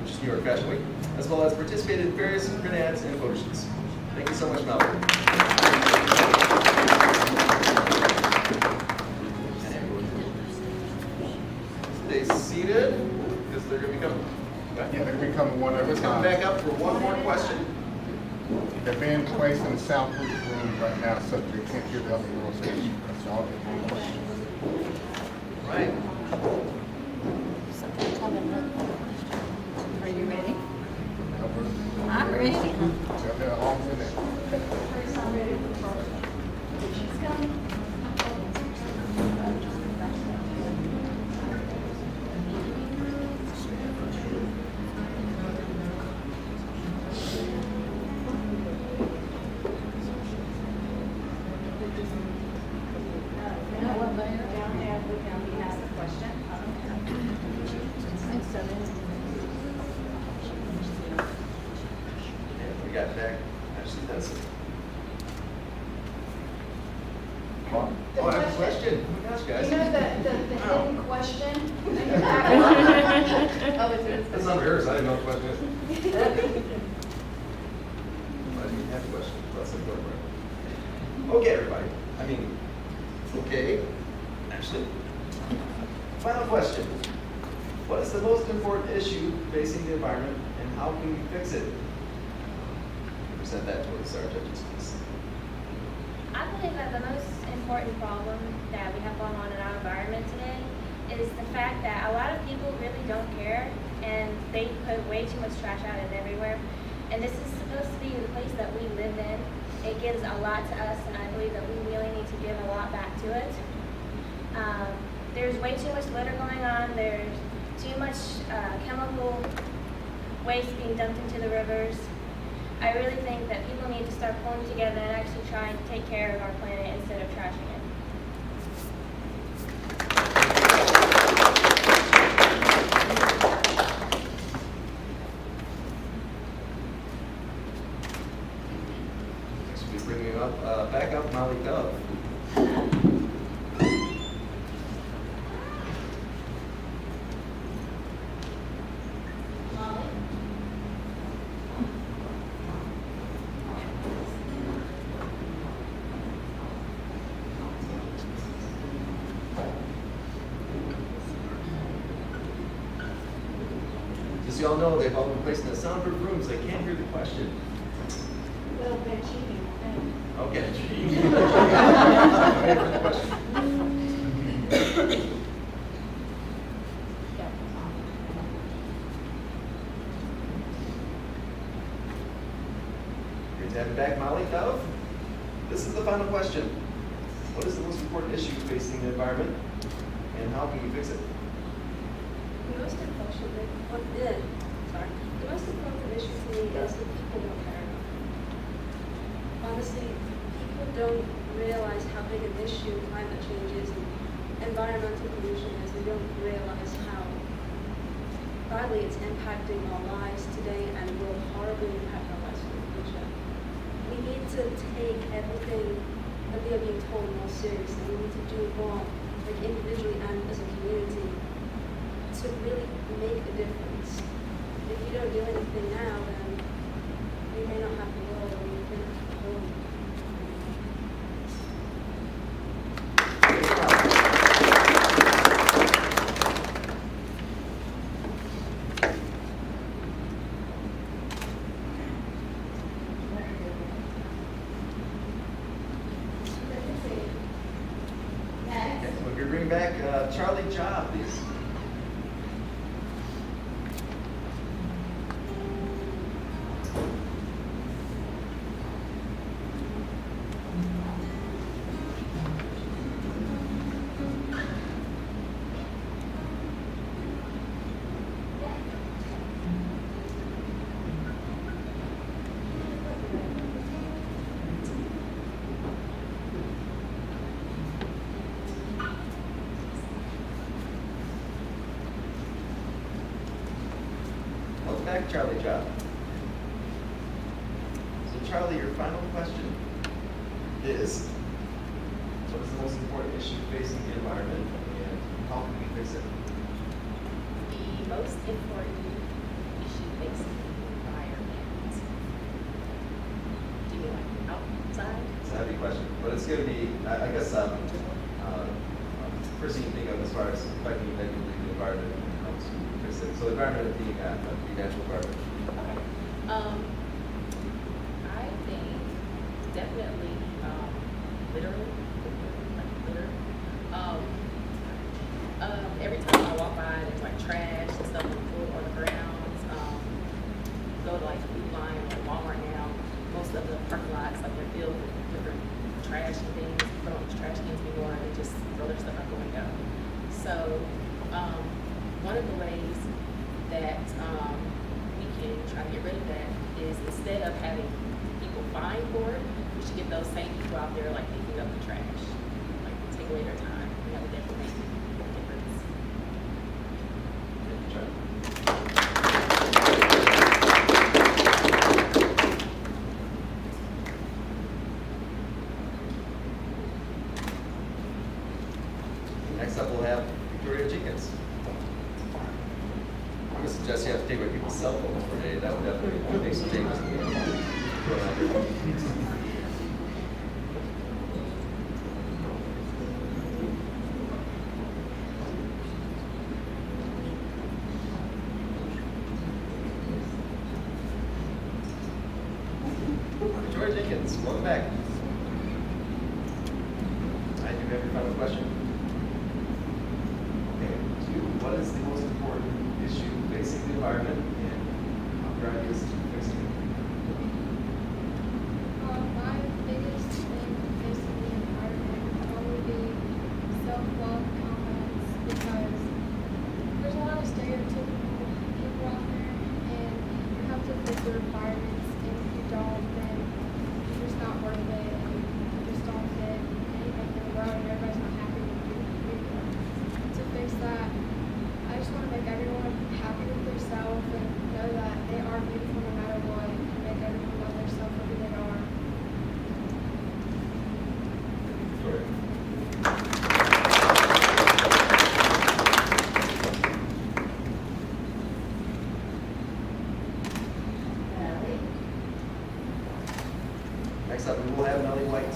which is New York Fashion Week, as well as participated in various print ads and photo shoots. Thank you so much, Mallory. Stay seated, because they're going to be coming. Yeah, they're gonna be coming one at a Let's come time. back up for one more question. They're being placed in the soundproof room right now, so they can't hear the other girls. That's all they're being questioned. Right. Are you ready? I'm I'm ready. They're all in there. She's coming. And we got back Ashley Denson. Huh? Oh, I have a question. Oh my gosh, guys. You know the hidden question? Oh, it's That's not yours. I didn't know what the question is. I didn't have a question. That's the important part. Okay, everybody. Okay. Actually, final question. What is the most important issue facing the environment, and how can we fix it? Present that towards our judges, please. I believe that the most important problem that we have going on in our environment today is the fact that a lot of people really don't care, and they put way too much trash out and everywhere. And this is supposed to be the place that we live in. It gives a lot to us, and I believe that we really need to give a lot back to it. There's way too much litter going on. There's too much chemical waste being dumped into the rivers. I really think that people need to start pulling together and actually trying to take care of our planet instead of trashing it. Next we'll be bringing up, back up Molly Dove. As you all know, they've all been placed in the soundproof rooms. They can't hear the question. Well, they're cheating. Okay. Great to have you back, Molly Dove. This is the final question. What is the most important issue facing the environment, and how can you fix it? The most important issue to me is that people don't care enough. Honestly, don't realize how big an issue climate change is and environmental pollution is. They don't realize how badly it's impacting our lives today and will horribly impact our lives in the future. We need to take everything that we are being told more seriously. We need to do more, like individually and as a community, to really make a difference. If you don't do anything now, then we may not have the world or we may not have the home. Okay, so if you bring back Charlie Job, please. Welcome back, Charlie Job. So Charlie, your final question is, what is the most important issue facing the environment and how can we fix it? The most important issue facing the environment. Do you mean like outside? It's a heavy question, but it's going to be, I guess, first thing you think of as far as affecting negatively the environment and how to fix it. So the environment being the natural environment. Okay. I think definitely literally, like litter. Every time I walk by, there's like trash and stuff on the floor or the grounds. Go to like the food line or Walmart now. Most of the parking lots, like they're filled with different trash and things. They don't use trash cans anymore. They just throw their stuff out the window. So one of the ways that we can try to get rid of that is instead of having people fined for it, we should get those same people out there like picking up the trash, like take away their time. And that would definitely make a difference. Thank you, Charlie. Next up, we'll have Victoria Jenkins. I'm going to suggest you have to take away people's cell phones for a day. That would definitely make some changes. Victoria Jenkins, welcome back. I do have your final question. Okay, two, what is the most important issue facing the environment and your ideas to fixing it? My biggest thing facing the environment would probably be self-love comments because there's a lot of stereotypical people out there and you have to fit the requirements and if you don't then you're just not worth it and you just don't fit anything in the world and everybody's not happy with you. To fix that, I just want to make everyone happy with themselves and know that they are beautiful no matter what and make everyone love themselves for who they are. Victoria. Next up, we will have Melly White.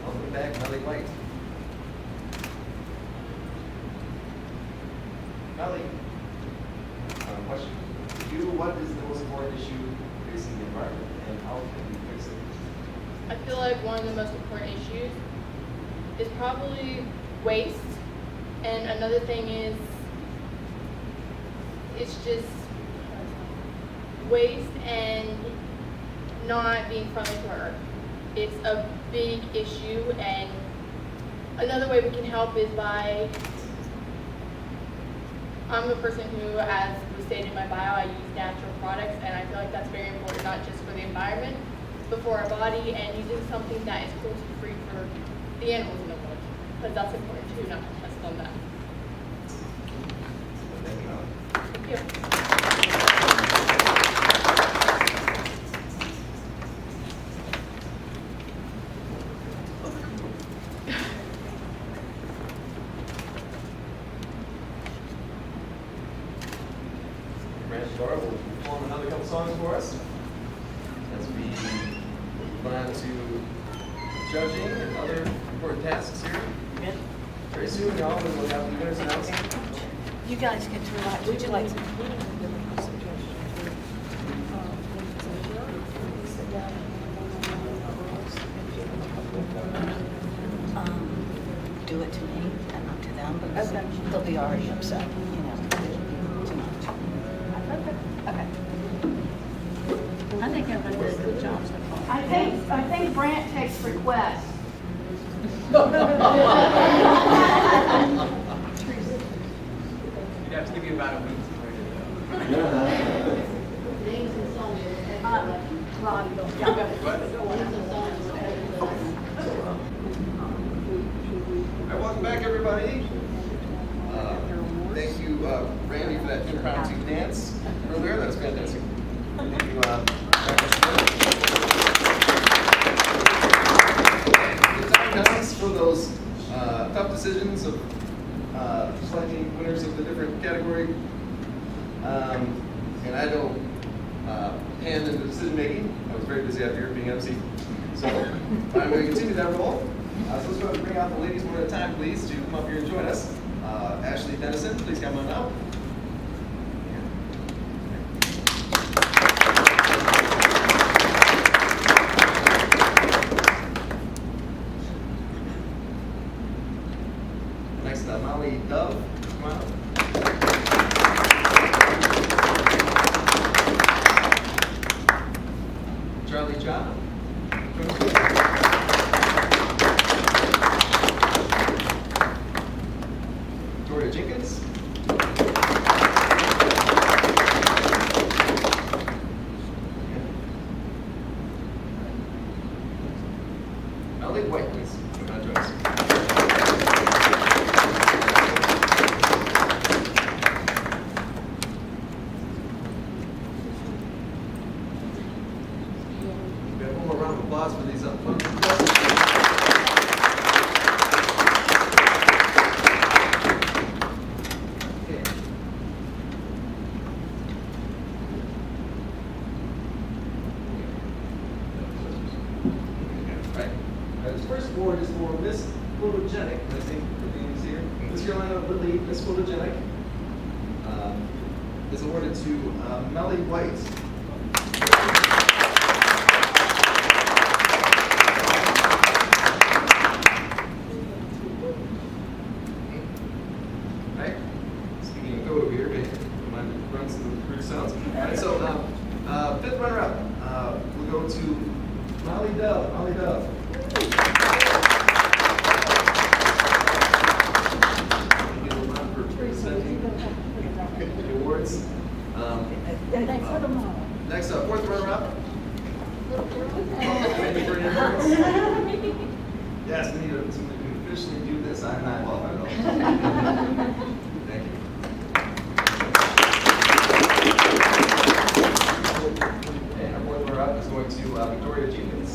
Welcome back, Melly White. Melly, question. To you, what is the most important issue facing the environment and how can we fix it? I feel like one of the most important issues is probably waste. And another thing is, it's just waste and not being friendly to her. It's a big issue, and another way we can help is by, I'm a person who, as was stated in my bio, I use natural products, and I feel like that's very important, not just for the environment, but for our body, and using something that is cruelty-free for the animals in the world, because that's important too, not to test on them. Thank you. Laura will perform another couple songs for us as we move on to judging and other important tasks here. Very soon, y'all, we will have the winners announced. You guys get to relax. Would you like to? Do it to me and not to them, because they'll be already upset, you know, too much. Okay. I think everybody did a good job so far. I think Brant takes requests. You'd have to give me about a week to ready to go. All right, welcome back, everybody. Thank you, Randy, for that impromptu dance earlier. That was fantastic. Thank you, the time comes for those tough decisions of selecting winners of the different category. And I don't hand in the decision making. I was very busy after here being MC. So I'm going to continue that role. So let's go ahead and bring out the ladies one at a time, please, to come up here and join us. Ashley Dennison, please come on out. Next, Molly Dove, come on up. Charlie John. Victoria Jenkins. Ellie White, please. Come on, join us. We have one more round of applause for these This first award is for Miss Photogenic. I think the name is here. Miss Carolina Lilly, Miss Photogenic, is awarded to Melly White. Right? Speaking of code over here, don't mind if it runs some weird sounds. All right, so fifth runner-up, we'll go to Molly Dove. Molly Dove. The awards. Next up, fourth runner-up. Yes, we need to officially do this. I'm not qualified at all. Thank you. And our fourth runner-up is going to Victoria Jenkins.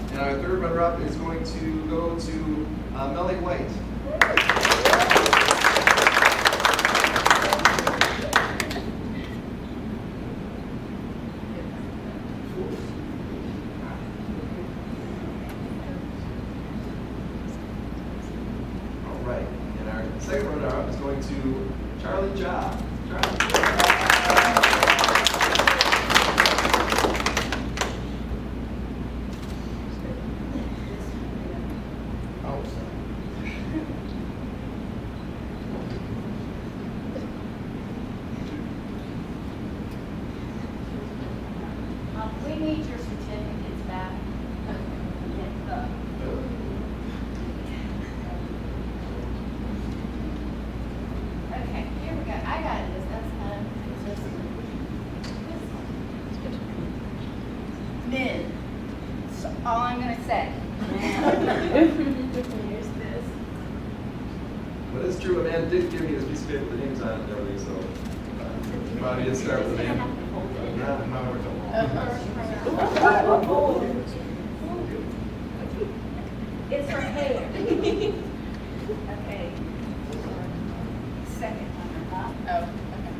And our third runner-up is going to go to Melly White. All right. And our second runner-up is going to Charlie Ja. We need your certificates back. Okay, here we go. I got this. That's this one. Men. That's all I'm gonna say. Here's this. But it's true, a man did give me this piece of paper with the names on it and everything, so probably didn't start with a man. No, we're done. It's her hair. Okay. Second one, huh? Oh, okay.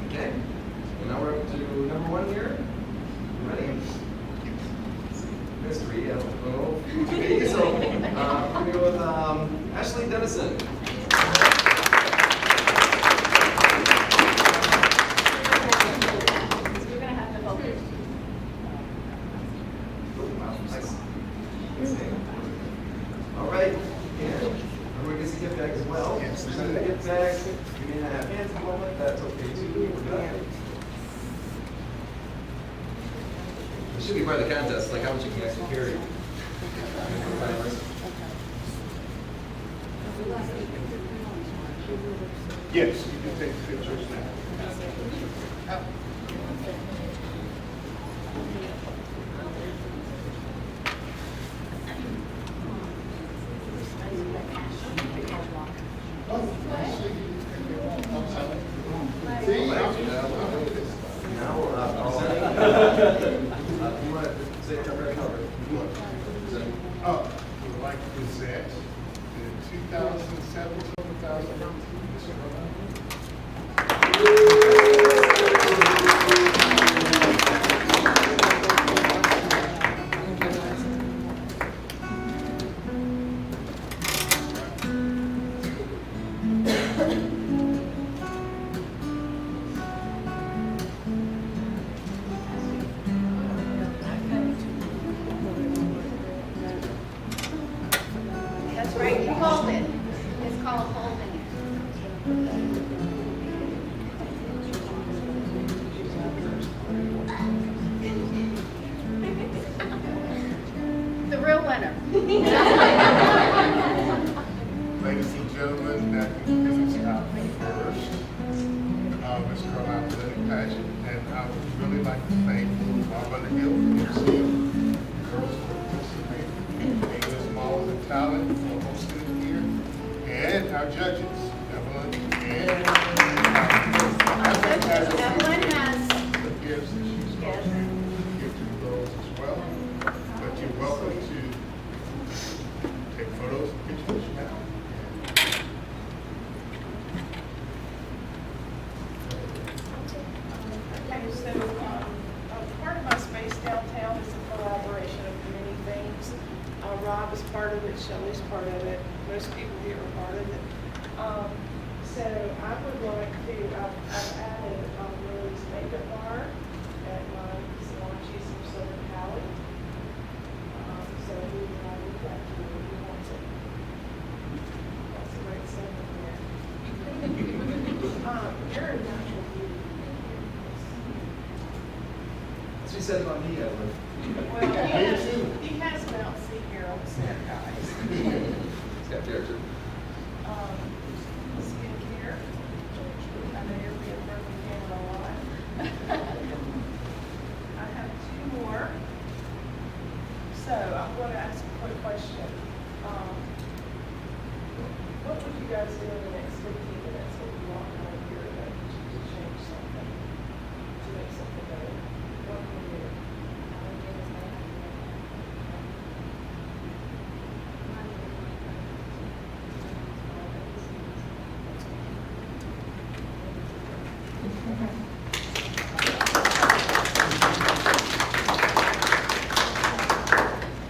Okay, and now we're up to number 1 here. You ready? Mystery, I don't know. Okay, so we're going to go with Ashley Dennison. You're gonna have to hold it. Wow, nice. All right, and everyone gets a gift bag as well. Yes. Present the gift bag. You may not have hands at the moment, that's okay too. We're good. It should be part of the contest, like how much you can actually carry. Yes, you can take pictures now. Now, you want to say cover cover? We would like to present the 2017, 2018 That's right, you hold it. It's called holding it. The real winner. Ladies and gentlemen, that concludes our first Miss Carolina Lilly Pageant, and I would really like to thank Bob Underhill, MC, girls for participating, English Malls and Talent for hosting it here, and our judges, Evelyn and Evelyn has. the gifts that she's going to give to the girls as well. But you're welcome to take photos and pictures now. Okay, so part of my space downtown is a collaboration of many things. Rob is part of it, Shelley's part of it, most people here are part of it. So I would like to, I've added Lily's makeup bar at my salon. She's from Southern Cali. So we would like that to who wants it. That's a great segment there. You're a natural beauty. She said it on me, Evelyn. Well, he has Mount C here on the set, guys. It's got character. Skincare. I know you're being broken camera a lot. I have 2 more. So I'm going to ask a quick question. What would you guys do in the next 15 minutes if you walk out of here to change something, to make something better? What would you do?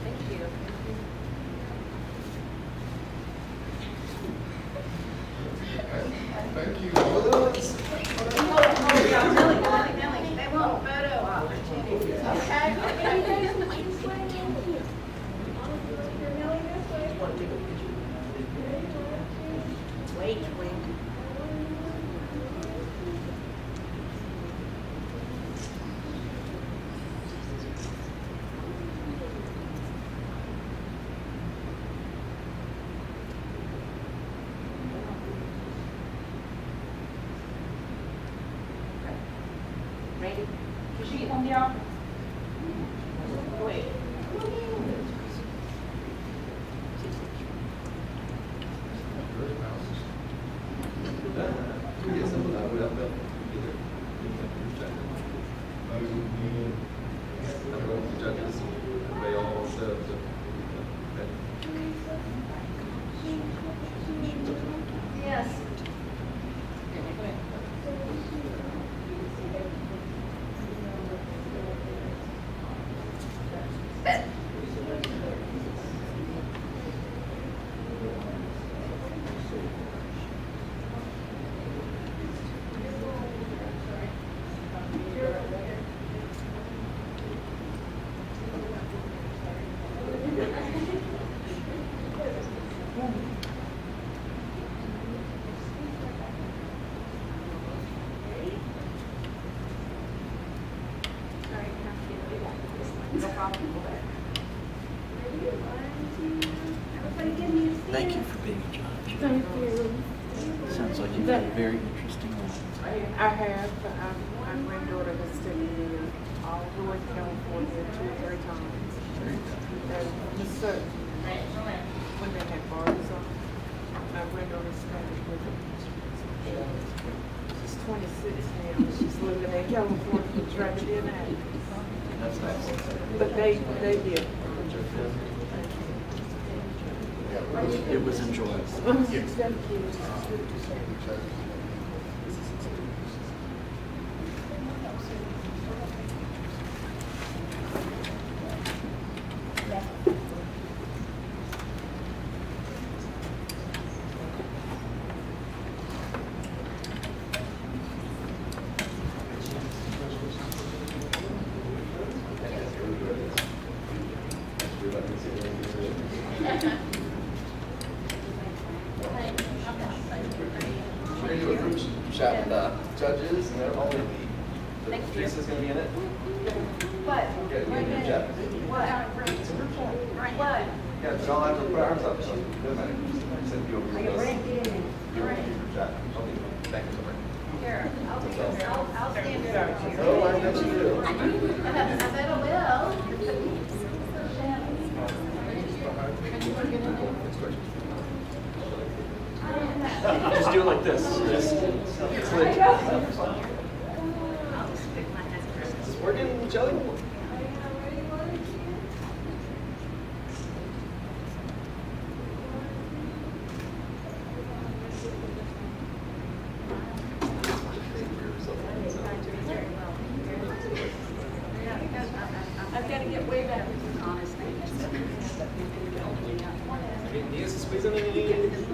Thank you. Thank you for being a judge. Thank you. Sounds like you've had a very interesting life. I have, but my granddaughter has taken me all the way to California 2 or 3 times. And Miss Sutton, when they had bars on, my granddaughter started with it. She's 26 now. She's living in California, driving in at. That's nice. But they did. It was enjoyable. Thank you. We're gonna do a group shot with judges, and they're only the Teresa's gonna be in it. What? Okay, we're gonna do a shot. What? It's a group shot. What? Yeah, but I'll have to put arms up, so it doesn't matter. Just send you over with us. You want to do a group shot? I'll do it. Thank you so much. Here, I'll stand there. Oh, I bet you do. I bet I will. Just do it like this. Just click. Is this working, Jelly? I've got to get way back.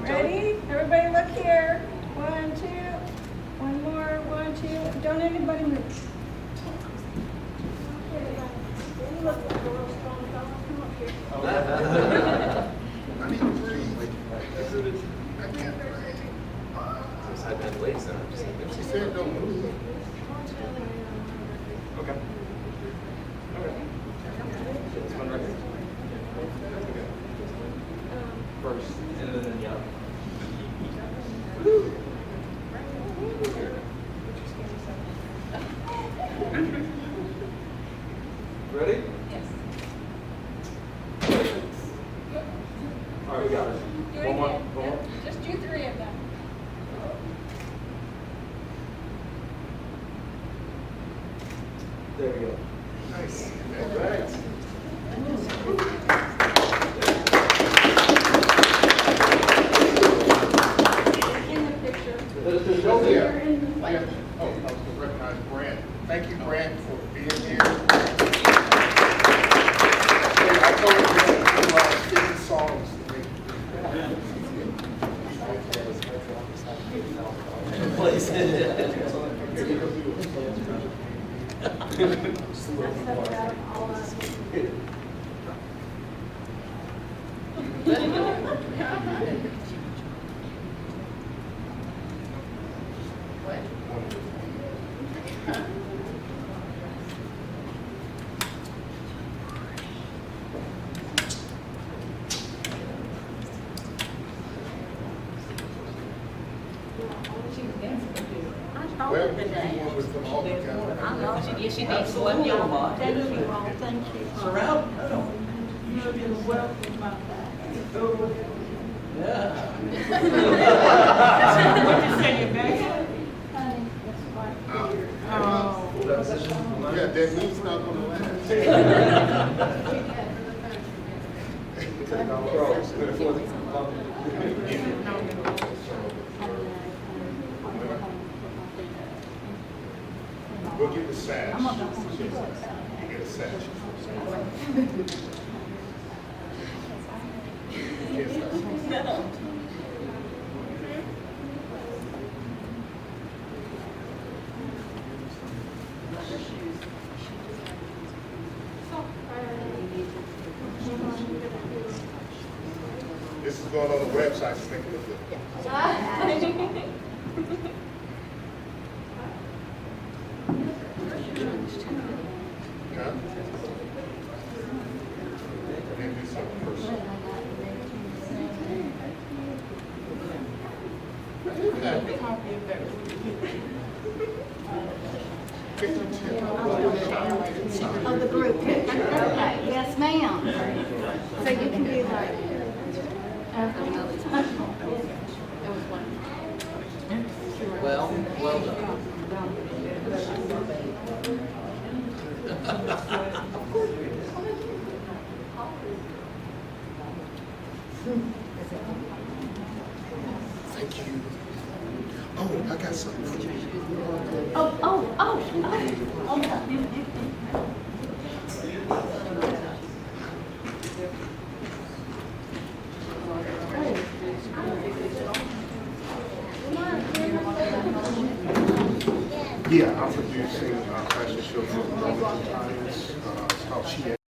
Ready? Everybody look here. 1, 2. One more. 1, 2. Don't anybody move. You look like a real strong fellow. Come up here. I need to breathe. I can't breathe. I've been late, so I'm just. She said don't move. Okay. Okay. It's one record. First, and then the other. Ready? Yes. All right, we got it. One more. One more. Just do 3 of them. There we go. Nice. All right. In the picture. Oh, yeah. Yeah. Oh, I was going to recognize Brant. Thank you, Brant, for being here. I told you that you singing songs to me. Please. Well, one with them all together. I know, she did, she needs one, y'all. Thank you all, thank you. Surround. You're welcome, my Yeah. What you say, you back? Yeah, that means not going to last. We'll get the sash. You get a sash. Yes, this is going on the website, so take a look at it. Huh? Maybe some person. Oh, the group picture, okay, yes, ma'am. So you can be like. Well done. Thank you. Oh, I got something for you. Yeah, I'm producing a fashion show for the Times. It's called She